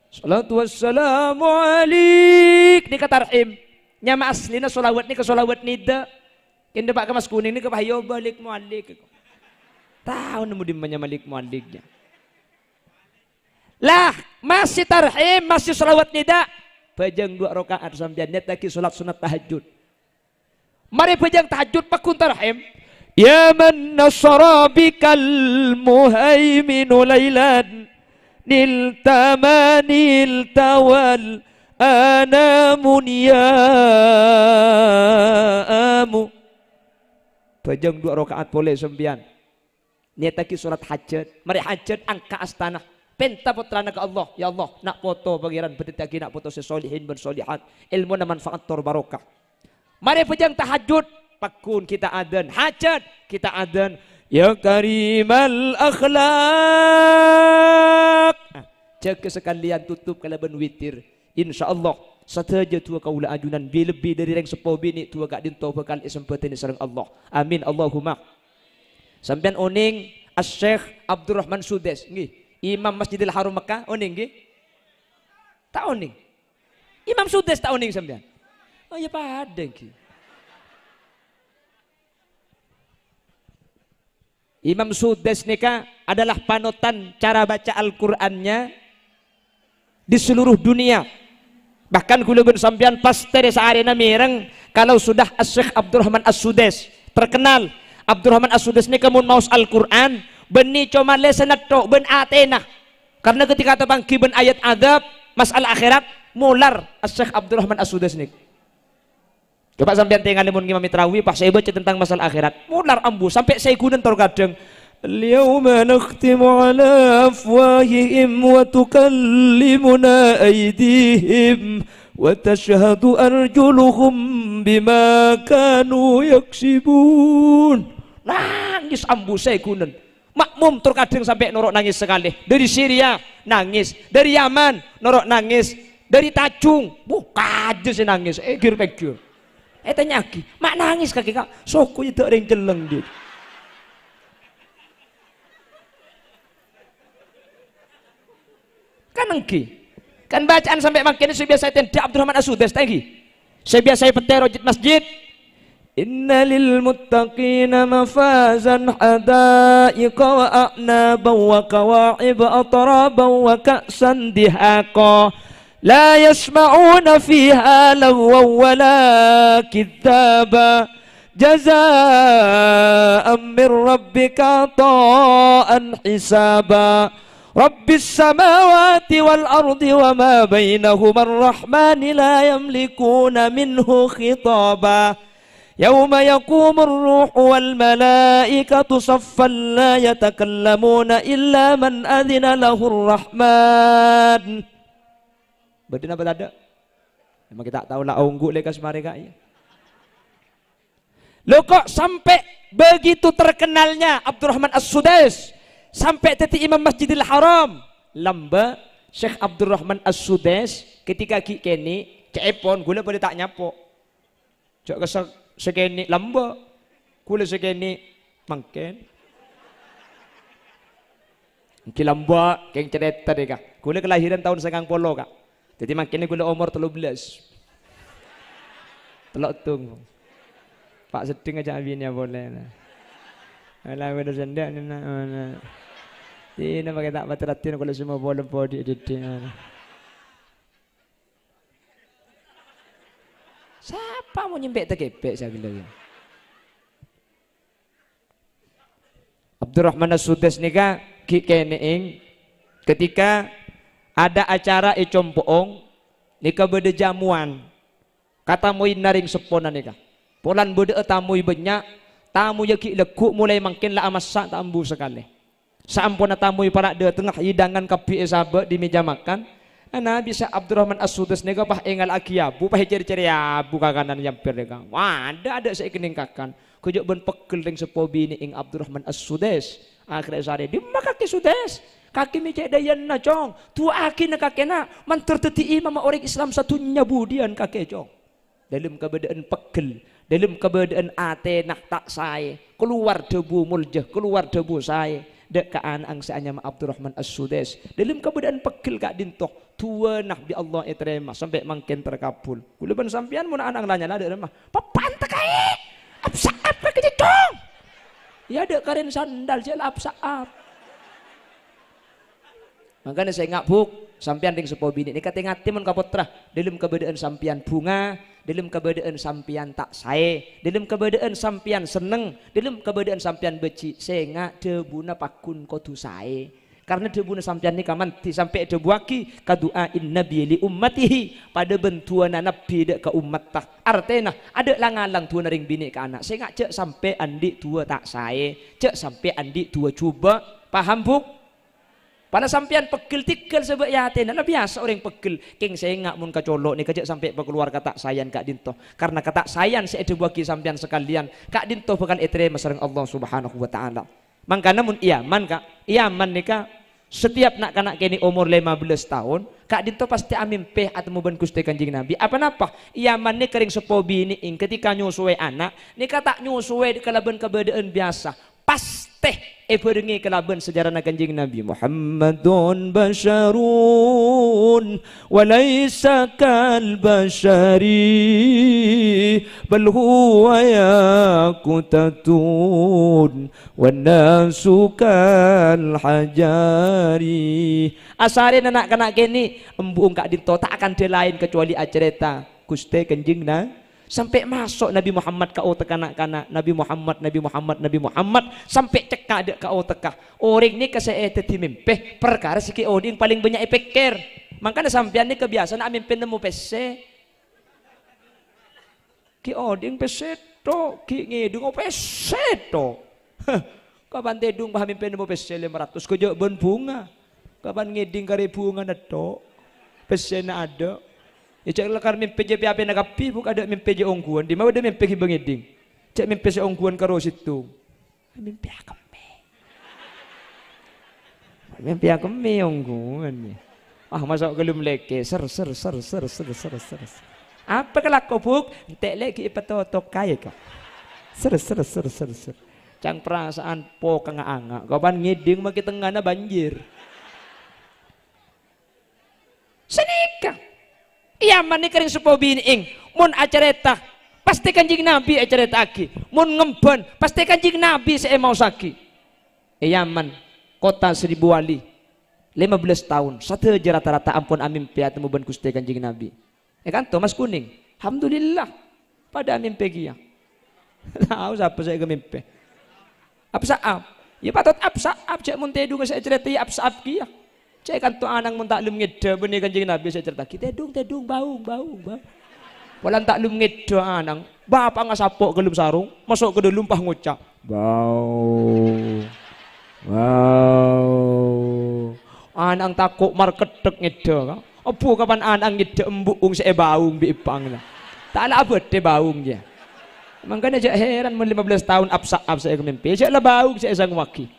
[SPEAKER 1] Salatu wassalamu alik ni katarhim nyama asli na solawat ni kesolawat nida kenda pak kemas kuning ni kepahayo balik mualik tahu nemu dimanya malik mualiknya lah masih tarhim masih solawat nida pejang 2 rakaat sampean net lagi solat sunat tahajud mari pejang tahajud pakun tarhim ya man nasara bikal muhaiminu lailan niltama niltawal anamun ya'amu pejang 2 rakaat boleh sembian niat lagi surat hajat mari hajat angka astana penta putrana ke Allah ya Allah nak foto pangeran bedetagi nak foto sesolihin ben solihat ilmu na manfaat tor barokah mari pejang tahajud pakun kita adan hajat kita adan ya karimal akhlak jaga sekalian tutup kalaban witir insyaallah sataja tua kaula ajunan lebih dari reng 10 bini tua gak dinto bakal sempetin sareng Allah amin Allahumma sampean oning Asy-Syaikh Abdurrahman Sudes nggih Imam Masjidil Haram Mekah oning nggih tak oning Imam Sudes tak oning sampean oh ya pada nggih Imam Sudes nika adalah panutan cara baca Al-Qur'annya di seluruh dunia. Bahkan kula ben sampean pasti saarena mireng kalau sudah Syekh Abdurrahman As-Sudais terkenal. Abdurrahman As-Sudais ni kamun maus Al-Quran beni cuma lesenat tok ben atena. Karena ketika tabangki ben ayat adab masalah akhirat mular Syekh Abdurrahman As-Sudais ni. Coba sampean tengok mun ngimami tarawih pas saya baca tentang masalah akhirat mular ambu sampai saya gunen tor kadang al-yawma nakhtimu ala afwahihim wa tukallimuna aydihim wa tashhadu arjuluhum bima kanu yaksibun. Nangis ambu saya gunen makmum tor kadang sampai norok nangis sekali. Dari Syria nangis, dari Yaman norok nangis, dari Tajung kaje saya nangis gir-gir. Tanya lagi, mak nangis kaki kak, soku itu ada yang jeleng dia. Kan engki, kan bacaan sampai makin saya biasa tendak Abdurrahman As-Sudais tadi. Saya biasa petero di masjid. Inna lil muttaqina mafazan hadaiqa wa a'naba wa kawa'ib atraba wa ka'san dihaqa. لا يسمعون فيها لغوا ولا كذابا جزاء من ربك عطاء حسابا رب السماوات والأرض وما بينهما الرحمن لا يملكون منه خطابا يوم يقوم الروح والملائكة صفا لا يتكلمون إلا من أذن له الرحمن. Berdina berada. Memang kita tahu lah unggul lekas mereka ya. Lo kok sampai begitu terkenalnya Abdurrahman As-Sudais sampai teti Imam Masjidil Haram lamba Syekh Abdurrahman As-Sudais ketika kini cepon gula pada tak nyapo. Cok kesek sekeni lamba gula sekeni mangken. Ki lamba keng cerita deh kak. Gula kelahiran tahun 90 kak. Jadi makin gula umur 13. Telok tung. Pak seding aja abinya boleh lah. Alah udah sendak ni nak mana. Ini pakai tak pateratin kalau semua boleh body editing. Siapa mau nyempek terkepek saya bilang. Abdurrahman As-Sudais nika kikeneing ketika ada acara ecompoong nika bede jamuan kata moi naring sepona nika polan bede tamu banyak tamu yaki lekuk mulai makin lah amasak tambu sekali sampuna tamu para de tengah hidangan kapi sahabat di meja makan ana bisa Abdurrahman As-Sudais nika pah engal akiabu pah ceri-ceri abu kakanan nyampir nika wah ada saya kening kakan kujok ben pekel ring sepobi ni ing Abdurrahman As-Sudais akhirnya sare di makaki Sudais kaki micek dayan na cong tua aki na kaki na manterteti imam orang Islam satunya budian kaki cong dalam keadaan pegel dalam keadaan ate nak tak saya keluar debu muljah keluar debu saya dek kaan angsaanya Abdurrahman As-Sudais dalam keadaan pegel kak dintoh tua nak bi Allah etrema sampai makin terkabul kuleban sampian mun anak nanya lah dek mah papan tekai apsa apa ke cong ya dek karen sandal jel apsa apa. Makanya saya ngak buk sampian ring sepo bini ini kata ngati mun kapotra dalam keberadaan sampian bunga dalam keberadaan sampian tak sae dalam keberadaan sampian seneng dalam keberadaan sampian beci saya ngak debuna pakun kodu sae karena debuna sampian ni kamanti sampai debuaki kaduain nabi li ummatihi pada bentuan nabi dek ke umat tak artena ada langalang tua ring bini ke anak saya ngak cek sampai andi tua tak sae cek sampai andi tua coba paham buk. Pada sampian pegel tikel sebab yatin, nah biasa orang pegel. King saya ngak mun kacolok nih kejak sampai keluar kata sayan kak dinto. Karena kata sayan saya bagi sampian sekalian. Kak dinto bukan etrema sareng Allah Subhanahu Wa Taala. Mangkana mun Yaman kak, Yaman nih kak. Setiap nak kanak kini umur 15 tahun, kak dinto pasti amin peh atau muban kusti kanjing Nabi. Apa napa? Yaman nih kering sepobi nih ketika nyusuai anak, nih kata nyusuai di kalaban keberadaan biasa. Pasti Perengi kelaban sejarah kanjeng Nabi Muhammadun basyarun walaysa kal basyari bal huwa yaqutatun wan nasu kal hajari. Asare anak-anak kene embung kak dinto tak akan de lain kecuali acerita Gusti kanjeng sampai masuk Nabi Muhammad ke otak kanak-kanak Nabi Muhammad sampai cekak dek ke otak orang ni kesee teti mimpi perkara si ki oding paling banyak pikir makanya sampean ni kebiasaan amin nemu pese ki oding pese to ki ngidung pese to kapan tedung paham nemu pese 500 kojo bon bunga kapan ngiding kare bunga na to pese na ada. Ya cak lekar mimpi je piape nagapi buk ada mimpi je ongguan di mana ada mimpi ki bengeding cak mimpi se ongguan karo situ mimpi akeme ongguan masuk gelum leke ser apa kelako buk entek lagi ipatotok kaya ka ser cang perasaan po kanga-anga kapan ngiding maki tengahna banjir senika iya mani kering supo biniing mun acareta pasti kanjing Nabi acareta aki mun ngemban pasti kanjing Nabi saya mau saki Yaman kota 1000 wali 15 tahun satu aja rata-rata ampun amin piat temu ban Gusti kanjing Nabi kan to mas kuning alhamdulillah pada amin pegia tahu siapa saya ke mimpi apsaap ya patut apsaap cek mun tedu saya cerita ya apsaap kia cek kan tu anang mun taklum ngeda benih kanjeng Nabi saya cerita kita tedung baung walan taklum ngeda anang bapak ngasapok gelum sarung masuk ke dalam pah ngucap bau anang takut marketek ngeda kan opo kapan anang ngeda embung saya baung biipang lah tak lah abad de baung dia makanya jak heran mun 15 tahun apsaap saya kemimpi cek lah baung saya sang waki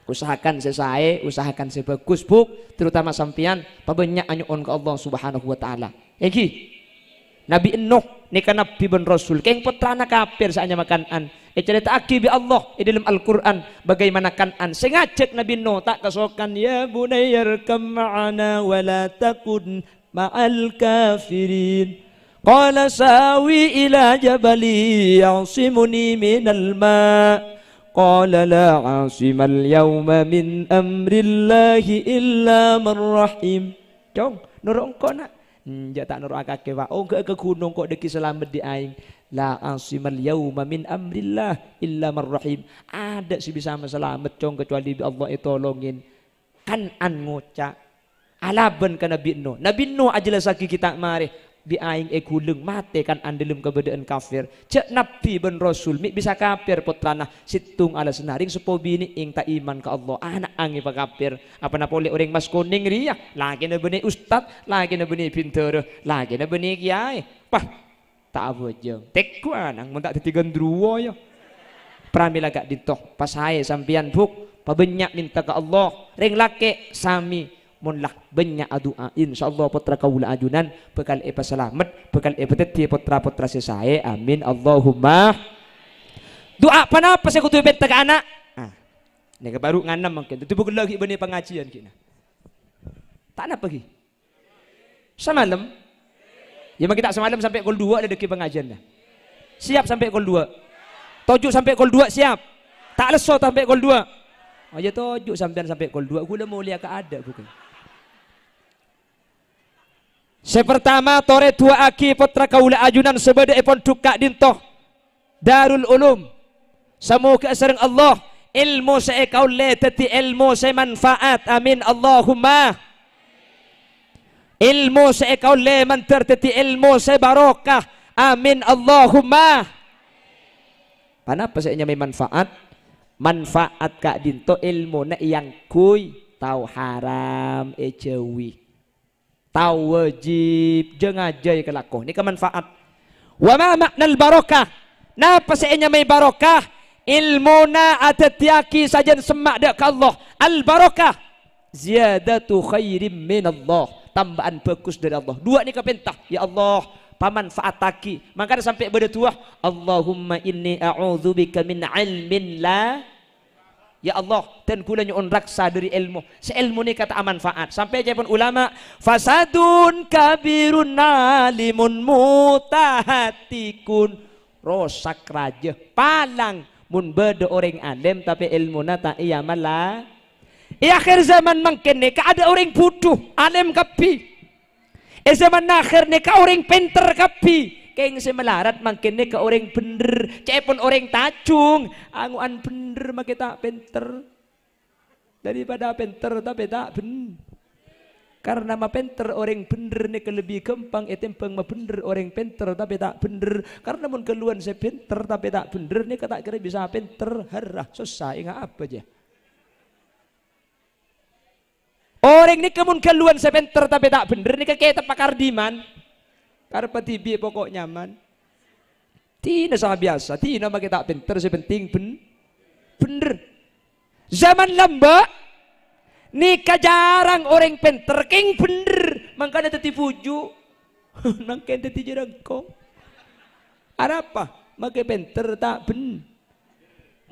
[SPEAKER 1] usahakan sesae, usahakan sebagus buk, terutama sampian pabanyak anyuon ke Allah Subhanahu wa taala. Eki Nabi Nuh nika nabi ben rasul, keng putrana kafir saanya makanan. Cerita aki bi Allah di dalam Al-Qur'an bagaimana kanan. Sengajak Nabi Nuh tak kasokan ya bunayyarkam ma'ana wa la takun ma'al kafirin. Qala sawi ila jabali ya'simuni minal ma' Qala la asimal yawma min amrillahi illa man rahim. Cong, nuruk engkau nak. Ja tak nuruk akake wa. Oh ke gunung kok deki selamat di aing. La asimal yawma min amrillah illa man rahim. Ada si bisa selamat cong kecuali Allah itu tolongin. Kanan ngucak. Alaban ke Nabi Nuh. Nabi Nuh ajalah saki kita mari. Bi aing gulung mate kan andelum keberadaan kafir cek nabi ben rasul mi bisa kafir putrana situng ala senaring sepo bini ing tak iman ke Allah anak angi pa kafir apa na boleh orang mas kuning ria lagi na beni ustad lagi na beni pinter lagi na beni kiai pah tak abojeng tekku anang mun tak ditigan druwo ya pramila gak ditoh pas hae sampian buk pabenyak minta ke Allah ring lake sami munlah banyak doa insyaallah putra kaula ajunan bekal selamat bekal peteti putra-putra sesae amin Allahumma doa panapa saya kudu beta ka anak ini baru nganam mungkin itu bukan lagi benih pengajian kina tak nak pergi semalam ya kita semalam sampai kol 2 ada deki pengajian dah siap sampai kol 2 tojuk sampai kol 2 siap tak leso sampai kol 2 aja tojuk sampai kol 2 gula mau lihat ke ada bukan. Sepertama tore dua aki putra kaula ajunan sebeda epon duka dintoh Darul Ulum semoga sering Allah ilmu saya kaule teti ilmu saya manfaat amin Allahumma ilmu saya kaule mantar teti ilmu saya barokah amin Allahumma panapa saya nyamai manfaat kak dinto ilmu na yang kui tahu haram ejewi tahu wajib jangan ajai kelakuan ini kemanfaat wa ma maknal barokah napa seenya may barokah ilmu na atatiaki sajan semak dak ke Allah al barokah ziyadatu khairim min Allah tambahan bagus dari Allah dua ni kepentah ya Allah pamanfaataki maka sampai berdoa Allahumma inni a'udzubika min ilmin la Ya Allah, dan kula nyuun raksa dari ilmu. Seilmu ni kata manfaat. Sampai pun ulama, fasadun kabirun alimun mutahatikun. Rosak raja, palang mun beda orang alim tapi ilmu nata iya malah. Di akhir zaman mungkin ni ada orang bodoh, alim kapi. Zaman akhir ni ka orang pinter kapi. Keng semelarat makin ke orang bener, cepon orang tacung, anguan bener makin tak pinter daripada pinter tapi tak bener. Karena ma pinter orang bener ni lebih gampang, etempeng ma bener orang pinter tapi tak bener. Karena mun keluan saya pinter tapi tak bener ni kata kira bisa pinter, harah susah ingat apa aja. Orang ni kemun keluan saya pinter tapi tak bener ni kayak pakar diman. Karena tibi pokok nyaman. Tina sama biasa. Tina makin tak pinter sepenting bener. Zaman lamba nikah jarang orang pinter king bener. Makanya teti puju. Nangken teti jerangkong. Ada apa? Makin pinter tak bener.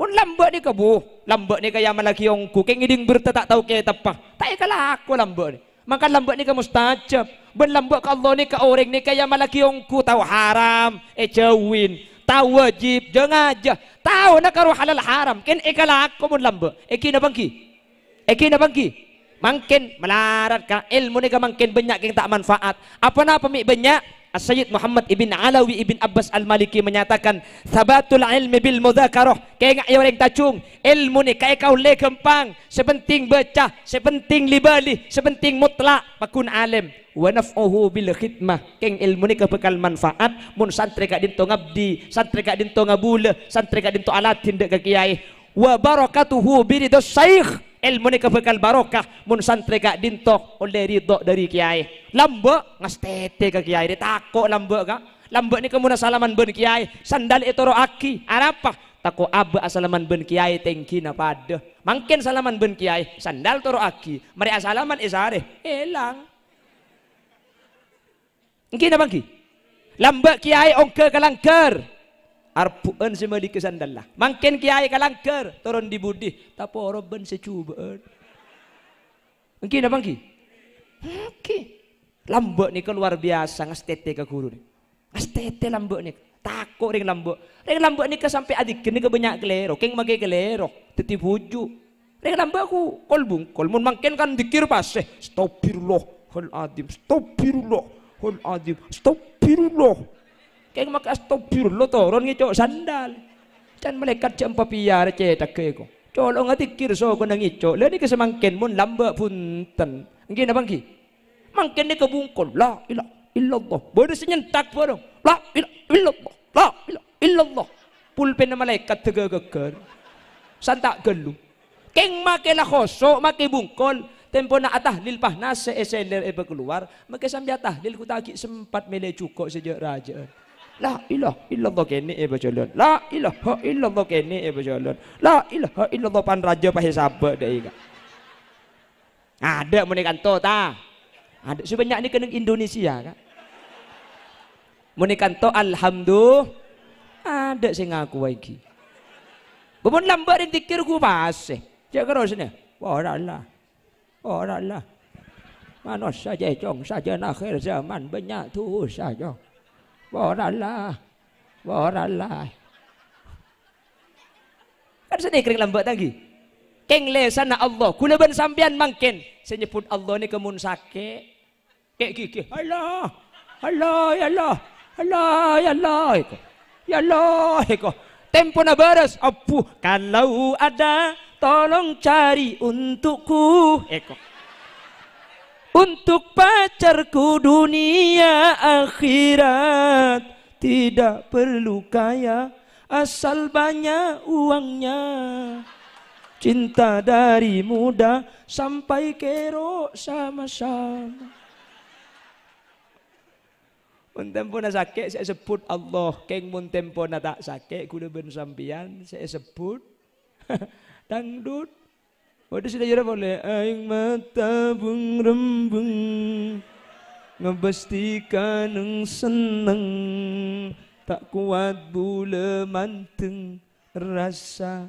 [SPEAKER 1] Mun lamba ni kabu. Lamba ni kaya malaki yongku. King iding berta tak tahu kaya apa. Tak kalah aku lamba ni. Maka lambat ni ka mustajab. Ben lambat ka Allah ni ka orang ni kaya malaki yongku tahu haram, jawin, tahu wajib, jangan aja. Tahu nak karu halal haram. Ken ekala aku mun lambat. Eki na bangki. Mungkin melarat ka ilmu ni ka mungkin banyak yang tak manfaat. Apa na pemik banyak? As-Sayyid Muhammad ibn Alawi ibn Abbas al-Maliki menyatakan sabatul ilmi bil mudzakarah. Kaya nga orang tacung ilmu ni kaya kau le kempang sepenting baca, sepenting libali, sepenting mutlak pakun alim wa naf'uhu bil khidmah. Keng ilmu ni kebekal manfaat mun santri kak dinto ngabdi, santri kak dinto ngabula, santri kak dinto alatin dek kiai. Wa barakatuhu biridos syekh. Ilmu ni kebekal barokah mun santri kak dinto oleh ridho dari kiai. Lambak ngastete ke kiai dia takut lambak kak. Lambak ni kemuna salaman ben kiai. Sandal itu roaki. Apa? Takut aba asalaman ben kiai tengki na pada. Mungkin salaman ben kiai. Sandal toro aki. Mari asalaman isare. Elang. Mungkin apa ki? Lambak kiai ongke kalangker. Arpuan semali ke sandal lah. Mungkin kiai kalangker turun di budi. Tapi orang ben secubaan. Mungkin apa ki? Mungkin. Lambak ni luar biasa ngastete ke guru ni. Ngastete lambak ni. Takut ring lambak. Ring lambak ni ke sampai adik ni ke banyak kelero. Keng makai kelero. Teti buju. Ring lambak aku kolbung. Kolmun mungkin kan dikir pas. Astagfirullahaladzim. Astagfirullahaladzim. Astagfirullah. Keng makai astagfirullah turun ngicok sandal. Can malaikat jam papiar cetak ke ko. Colong ati kirso ko nang ngicok. Lani ke semangkin mun lambak punten. Ngin abang ki. Mangkin ni kebungkol. La ilaha illallah. Bodoh senyentak barang. La ilaha illallah. La ilaha illallah. Pulpen na malaikat tegagagker. Santak gelu. Keng makai la khosok makai bungkol. Tempo na atahlil pah nasa eseler eba keluar. Makai sambil atahlil ku taki sempat mele cukok sejak rajaan. La ilaha illallah kene eba jalan. La ilaha illallah kene eba jalan. La ilaha illallah pan raja pah sabar deh ika. Ada menikanto ta. Ada sebanyak ni kena Indonesia kan. Menikanto alhamdulillah. Ada sing ngaku lagi. Bubun lambat yang dikir ku pas. Cak keros ni. Wah Allah. Manusia jejong saja akhir zaman banyak tu saja. Wah Allah. Kan sini kering lambat lagi. Keng lesan Allah. Kula ben sampean mangken. Saya nyebut Allah ni kemun sakit. Kek gigi. Allah. Ya Allah. Tempo na beres. Apu. Kalau ada tolong cari untukku. Untuk pacarku dunia akhirat. Tidak perlu kaya. Asal banyak uangnya. Cinta dari muda sampai kero sama-sama. Mun tempo na sakit saya sebut Allah. Keng mun tempo na tak sakit kuda ben sampian saya sebut dangdut. Waduh sudah jera boleh. Aing mata bung rembung ngebestikan neng seneng tak kuat bule manteng rasa.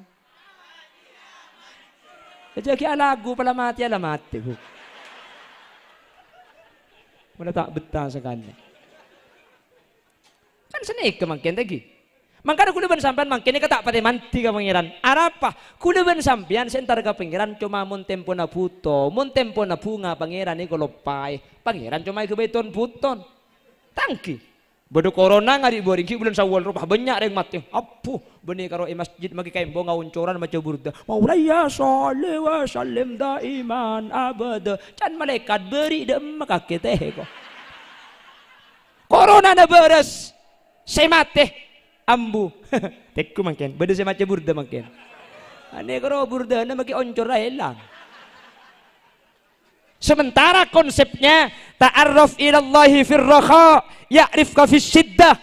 [SPEAKER 1] Jadi lagu pala mati ala mati bu. Mana tak betah sekali. Kan senik kemakin lagi. Mangkana kula ben sampean mangkene ketak pati manti ka pangeran. Arapa? Kula ben sampean sentar ka pangeran cuma mun tempo na buto, mun tempo na bunga pangeran iku lopai. Pangeran cuma iku beton buton. Tangki. Bodo corona ngari boring ki bulan Syawal rupah banyak reng mati. Apuh beni karo masjid magi kaimbo ngauncoran maca burda. Maulaya salli wa sallim daiman abada. Can malaikat beri dem makakete ko. Corona na beres. Saya mati ambu. Tekku mangken. Beda saya maca burda mangken. Ane karo burda na magi oncor lang. Sementara konsepnya ta'arraf ilallahi firraha ya'rifka fis syiddah.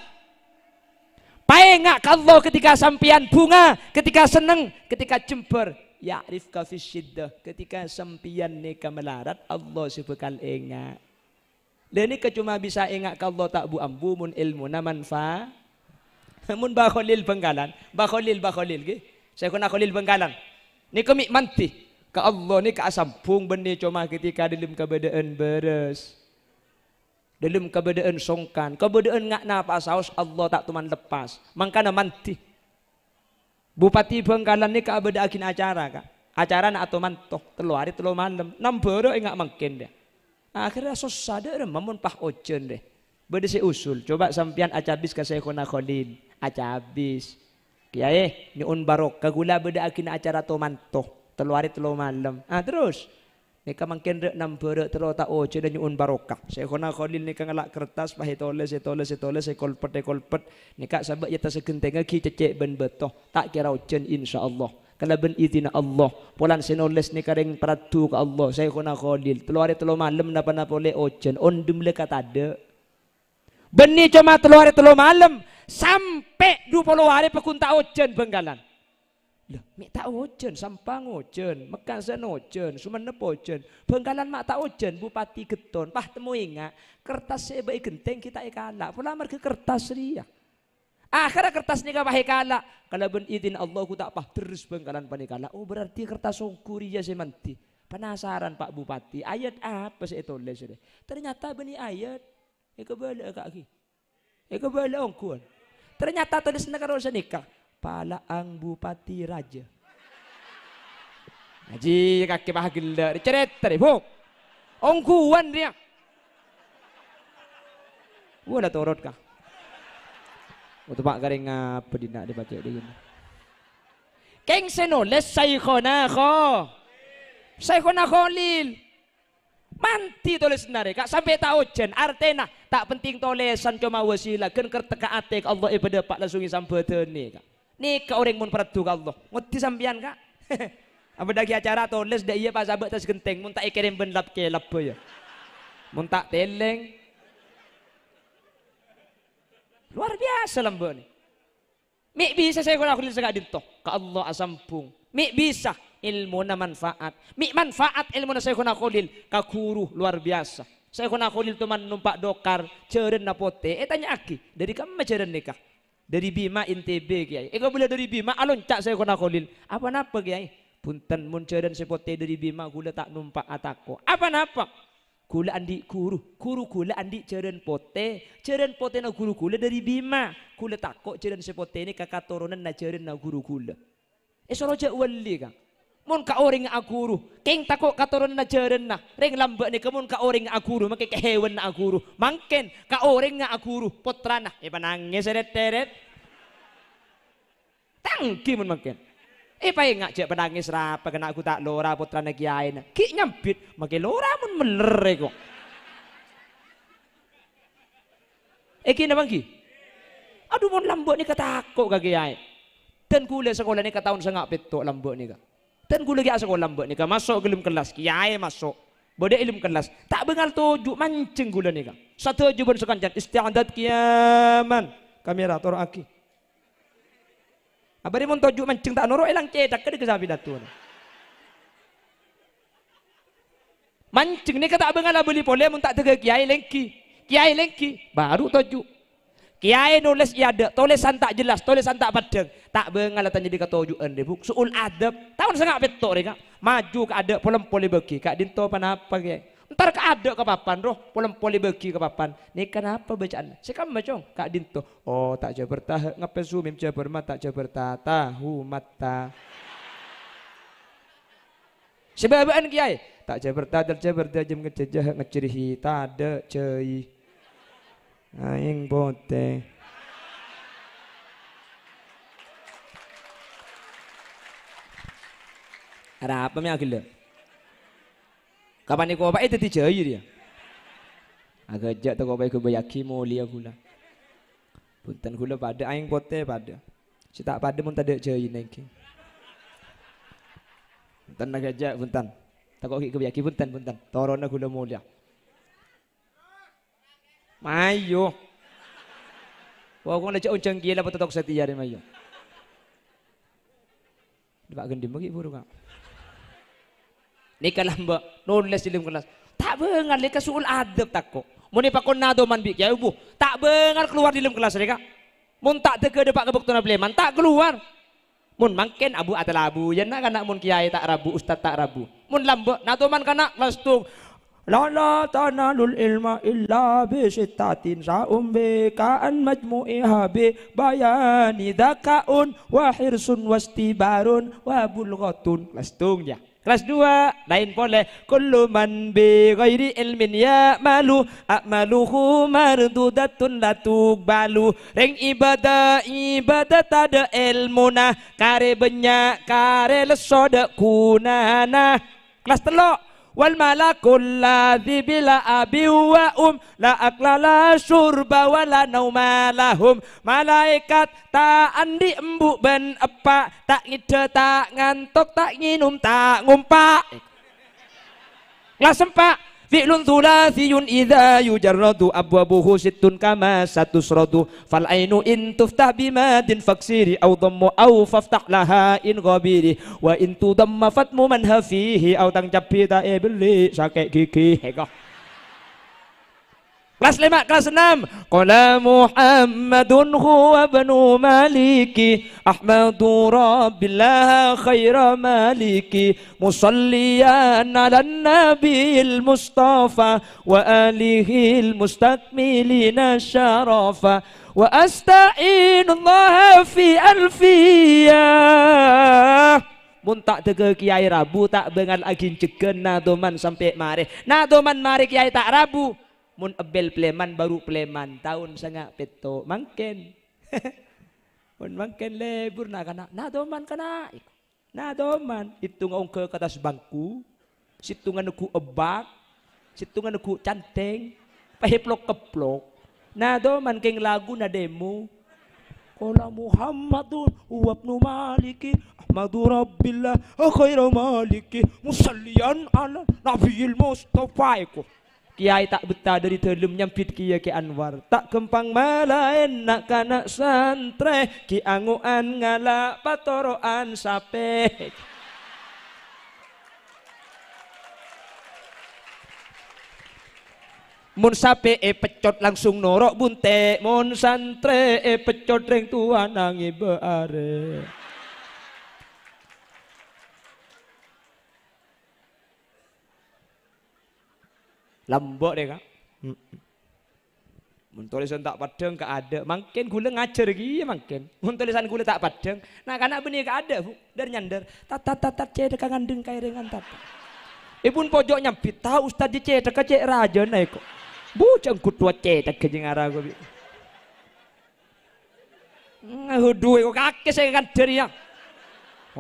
[SPEAKER 1] Paengak ka Allah ketika sampian bunga, ketika seneng, ketika jember, ya'rifka fis syiddah. Ketika sampian nika melarat Allah sebekal engak. Dan ini cuma bisa engak ka Allah tak bu ambu mun ilmu na manfa. Mun bakholil Benggalan, bakholil ge. Saya kuna kholil Benggalan. Ni kami manti. Ka Allah ni ka asampung benih cuma ketika dalam keberadaan beres. Dalam keberadaan songkan. Keberadaan ngak napa saus Allah tak tuman lepas. Mangkana manti. Bupati Benggalan ni ka abada akin acara ka. Acara nak atau mantoh. Telu hari telu malam. Nambero ngak mangkin dia. Akhirnya susah dia mamun pah ojen deh. Beda si usul. Coba sampian acabis ka Syekhuna Khalil. Acabis. Kiai ni un barok. Kagula beda akin acara atau mantoh. Telu hari telu malam. Terus nika mangkin rek nambere telu ta oce dan nyuun barokah. Syekhuna Khalil nika ngalak kertas pah toles kolpet nika sabak ya tasegenteng ki cecek ben betoh tak kira ojen insyaallah. Kalau ben izin Allah polan sinoles nika reng peradu ka Allah Syekhuna Khalil telu hari telu malam napa-napa oleh ojen ondem lekat ada. Beni cuma telu hari telu malam sampai 20 hari pekunta ojen Benggalan. Lah, mek tak ojen, Sampang ojen, Mekasan ojen, Sumenep ojen, Benggalan mak tak ojen, Bupati Geton, pah temu ingat, kertas sebaik genteng kita ikalak, pelamar ke kertas ria. Akhirnya kertas ni kapah ikalak, kalau ben izin Allah ku tak pah terus Benggalan panikala. Oh berarti kertas songkuria semanti. Penasaran Pak Bupati, ayat apa sih tulis ini? Ternyata beni ayat, bala kaki, bala ongkuan. Ternyata tulis negara nikah. Palaang Bupati Raja. Haji kaki bahagila cerita deh, buk. Ongkuan dia. Wala torot kah? Untuk Pak garing apa dina dibaca dia gini. Keng senoles Syekhuna Khalil. Manti tulis nare kak sampai tak ojen artena tak penting tolesan cuma wasilah kan kerteka ate Allah ibadah Pak langsungi sampeuten nih kak. Nih ke orang mun peradu ka Allah. Ngerti sampean kak? Apa dagi acara tulis dak iya pas abek tas genteng mun tak ikirim ben lap ke lap ya. Mun tak teleng. Luar biasa lambe ni. Mik bisa saya kalau aku lihat dinto ka Allah asampung. Mik bisa ilmu na manfaat. Mik manfaat ilmu na saya kuna Khalil ka guru luar biasa. Saya kuna Khalil tu man numpak dokar ceureun na pote. Tanya aki dari kamu ceureun nikah. Dari Bima NTB kiai. Eka boleh dari Bima alon cak saya kena Khalil. Apa napa kiai? Punten mun ceureun sepote dari Bima gula tak numpak atako. Apa napa? Gula andi guru gula andi ceureun pote na guru gula dari Bima. Gula tako ceureun sepote ini kakak turunan na ceureun na guru gula. Soroja wali kang. Mun ka orang aguru, keng tako katurunan na ceureun na. Reng lambek ni kemun ka orang aguru make kehewan na aguru. Mangken ka orang nga aguru putrana panangis seret-seret. Tangki mun mangken. Pae ngak jek panangis rapa kena aku tak lora putrana kiai na. Ki nyambit make lora mun meler kok. Kina bangki. Aduh mun lambek ni katako ka kiai. Dan kula sekolah ni ka tahun sengak petok lambek ni ka. Dan gue lagi asal kolam buat nikah masuk gelum kelas, kiai masuk, bode ilmu kelas, tak bengal tujuh mancing gula nikah. Satu juban sekanjan istiadat kiaman, kamera toro aki. Abadi mon tujuh mancing tak noro elang cetak ke kesabi datu. Mancing ni kata bengal beli pole mun tak tega kiai lengki baru tujuh. Kiai nulis iya ada, tulisan tak jelas, tulisan tak padeng. Tak bengal tanya di katojuan deh bu. Suul adab, tahun sengak betok reka. Maju ke ada polem-poli bagi, kak dinto apa kiai. Ntar ke ada ke papan roh, polem-poli bagi ke papan. Ini kenapa bacaan? Sekam bacong, kak dinto. Oh tak jabar tah, ngapain sumim jabar mata, jabar tahu mata. Sebabaan kiai, tak jabar tadal jabar jam ngejejah ngecerihi tada cei. Aing bote. Ada apa mi agil? Kapan ni kau apa itu dijai dia? Agak jat tu kau baik kau bayaki mulia gula. Punten gula pada aing bote pada. Si tak pada pun tak ada jai nengki. Punten agak jat punten. Tak kau kau bayaki punten. Torona gula mulia. Mayo. Wah, kau nak uncang gila betul tak setia dia mayo. Dapat gendim bagi buru kak. Ni kalah mbak nulis di dalam kelas. Tak bengar leka suul adab takko. Muni pakon nado man bik ya ibu. Tak bengar keluar di dalam kelas mereka. Mun tak tege depak kebektuna bleman tak keluar. Mun mangken abu atau abu. Yan nak mun kiai tak rabu, ustad tak rabu. Mun lambek nado man kana kelas tu. La tanalul ilma illa bi sittatin sa'um bi ka'an majmu'iha bi bayani dhakaun wa hirsun wastibarun wa bulghatun. Kelas tung ya. Kelas 2 lain boleh kullu man bi ghairi ilmin ya malu a'maluhu mardudatun la tuqbalu. Ring ibadat ada ilmuna kare banyak kare lesoda kunana. Kelas 3 wal malakul ladzi bila abi wa la akla la syurba wa la nauma lahum. Malaikat tak andi embuk ben apa tak ngide tak ngantuk tak nginum tak ngumpak. Kelas 4 fi'lun thulathiyun idza yujarradu abwabuhu sittun kama satusradu fal ainu in tuftah bimadin faksiri aw dhammu aw faftah laha in ghabiri wa in tudamma fatmu man hafihi aw tangcapi ta ibli sakek gigi hego. Kelas 5 kelas 6 qala Muhammadun huwa ibnu maliki ahmadu rabbillah khaira maliki musalliyan ala nabiyil mustafa wa alihil mustakmilina syarafa wa asta'inullaha fi alfiyah. Mun tak tege kiai rabu tak bengal agin cegen nadoman sampai mari. Nadoman mari kiai tak rabu. Mun ebel pleman baru pleman tahun sanga peto mangken. Mun mangken lebur nak kana. Nadoman kana. Nadoman itu ngong ke atas bangku. Situngan ku ebak. Situngan ku canteng. Paheplok keplok. Nadoman keng lagu na demo. Qala Muhammadun huwa ibnu maliki ahmadu rabbillah khairu maliki musalliyan ala nabiyil mustafa. Kiai tak betah dari telum nyampit kiai ke Anwar tak kempang malaen nak kanak santre ki anguan ngala patoroan sape. Mun sape pecot langsung norok bunte, mun santre pecot reng tua nangi beare. Lambok deh kak. Mun tulisan tak padang ke ada, mungkin gula ngajar lagi mungkin. Mun tulisan gula tak padang, nah kanak benih ke ada bu, dari nyandar. Tat cedek ngandeng kaya dengan tat. Ibun pojok nyampit tahu ustad di cedek cek raja naik kok. Bu cengkut tua cedek kejeng arah gue. Ngahudu kok kakek saya kan dari yang.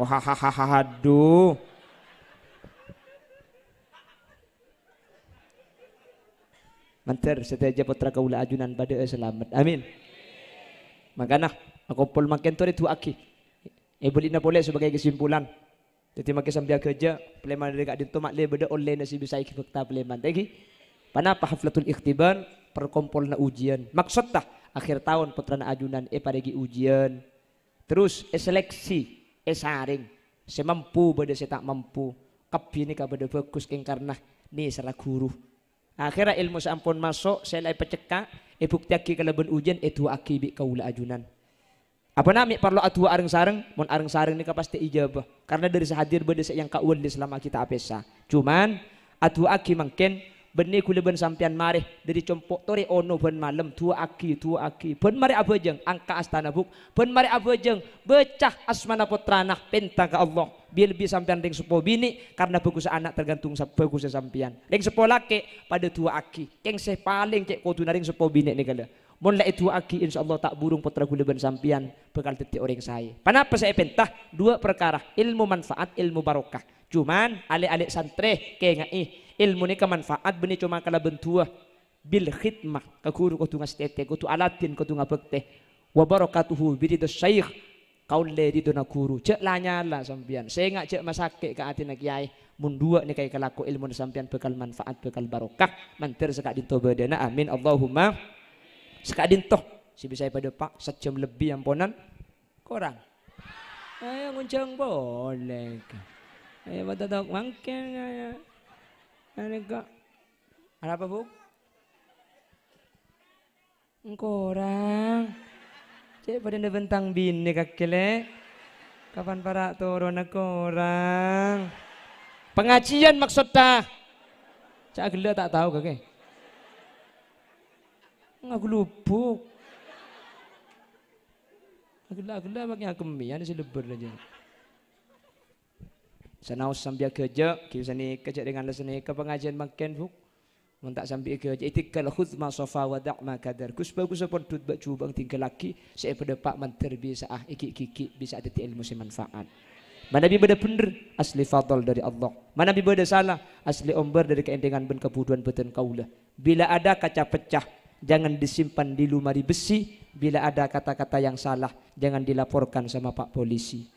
[SPEAKER 1] Wah aduh. Mantar setiap putra kaula ajunan pada selamat. Amin. Makanya aku pol makin tu itu aki. Boleh boleh sebagai kesimpulan. Jadi makin sambil kerja, peleman dekat di tomak le beda online nasi bisa ikut fakta peleman. Tadi, panapa haflatul ikhtibar perkumpul na ujian. Maksud tak akhir tahun putra na ajunan parigi ujian. Terus seleksi, saring. Semampu beda saya tak mampu. Kapi ni kabada fokus keng karena ni salah guru. Akhirnya ilmu sampun masuk, saya lagi pecekak, bukti aki kalau ben ujian tua aki bi kaula ajunan. Apa nami perlu atua areng sareng, mon areng sareng ni ka pasti ijabah. Karena dari sehadir beda yang kaul di selama kita apesa. Cuman atua aki mungkin benih kula ben sampean mareh dari compok tore ono ben malam tua aki ben mari abajeng angka astana buk ben mari abajeng becah asmana putrana pentang ke Allah biar lebih sampean ring sepo bini karena bagus anak tergantung bagus sampean ring sepo laki pada tua aki yang saya paling cek kudu ring sepo bini ni kala mon la itu aki insyaallah tak burung putra kula ben sampean bakal teti orang saya kenapa saya pentah dua perkara ilmu manfaat ilmu barokah cuman alik-alik santre kayak ngai ilmu ni kemanfaat benih cuma kala bentua bil khidmah kakuru ko tungas tete ko tu alatin ko tunga bekte wa barakatuhu birido syekh kaule di dona guru cek lanyala sampean saya ngak cek masake ke atina kiai mun dua ni kaya kalaku ilmu sampean bekal manfaat bekal barokah mantir sekak dinto badana amin Allahumma sekak dinto si bisa pada pak sejam lebih amponan kurang ayo nguncang boleh ayo batatok mangken ayo Anika, ada apa bu? Kurang. Cek pada bentang bini kakile. Kapan para turun kurang? Pengajian maksudnya. Cak gila tak tahu kakek. Ngaku lupuk. Gila maknya kemian si lebar aja. Sanaus sambil kerja, kita ni kerja dengan leseni ke pengajian makan buk, mentak sambil kerja. Itikal khudma sofa wadak makadar. Kus bagus apa tut bak cubang tinggal laki. Saya pada pak manter bisa iki bisa ada ilmu manfaat. Mana bi beda bener asli fadl dari Allah. Mana bi beda salah asli omber dari keendengan ben kebutuhan beten kaulah. Bila ada kaca pecah, jangan disimpan di lumari besi. Bila ada kata-kata yang salah, jangan dilaporkan sama Pak Polisi.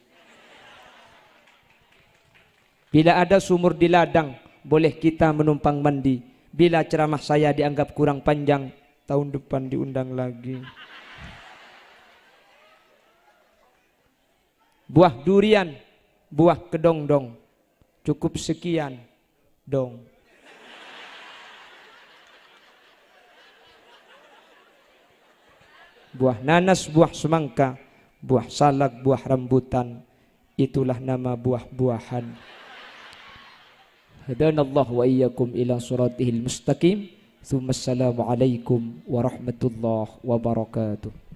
[SPEAKER 1] Bila ada sumur di ladang, boleh kita menumpang mandi. Bila ceramah saya dianggap kurang panjang, tahun depan diundang lagi. Buah durian, buah kedongdong, cukup sekian dong. Buah nanas, buah semangka, buah salak, buah rambutan, itulah nama buah-buahan. Hadanallahu wa iyyakum ila siratihil mustaqim. Tsumma assalamu alaikum warahmatullahi wabarakatuh.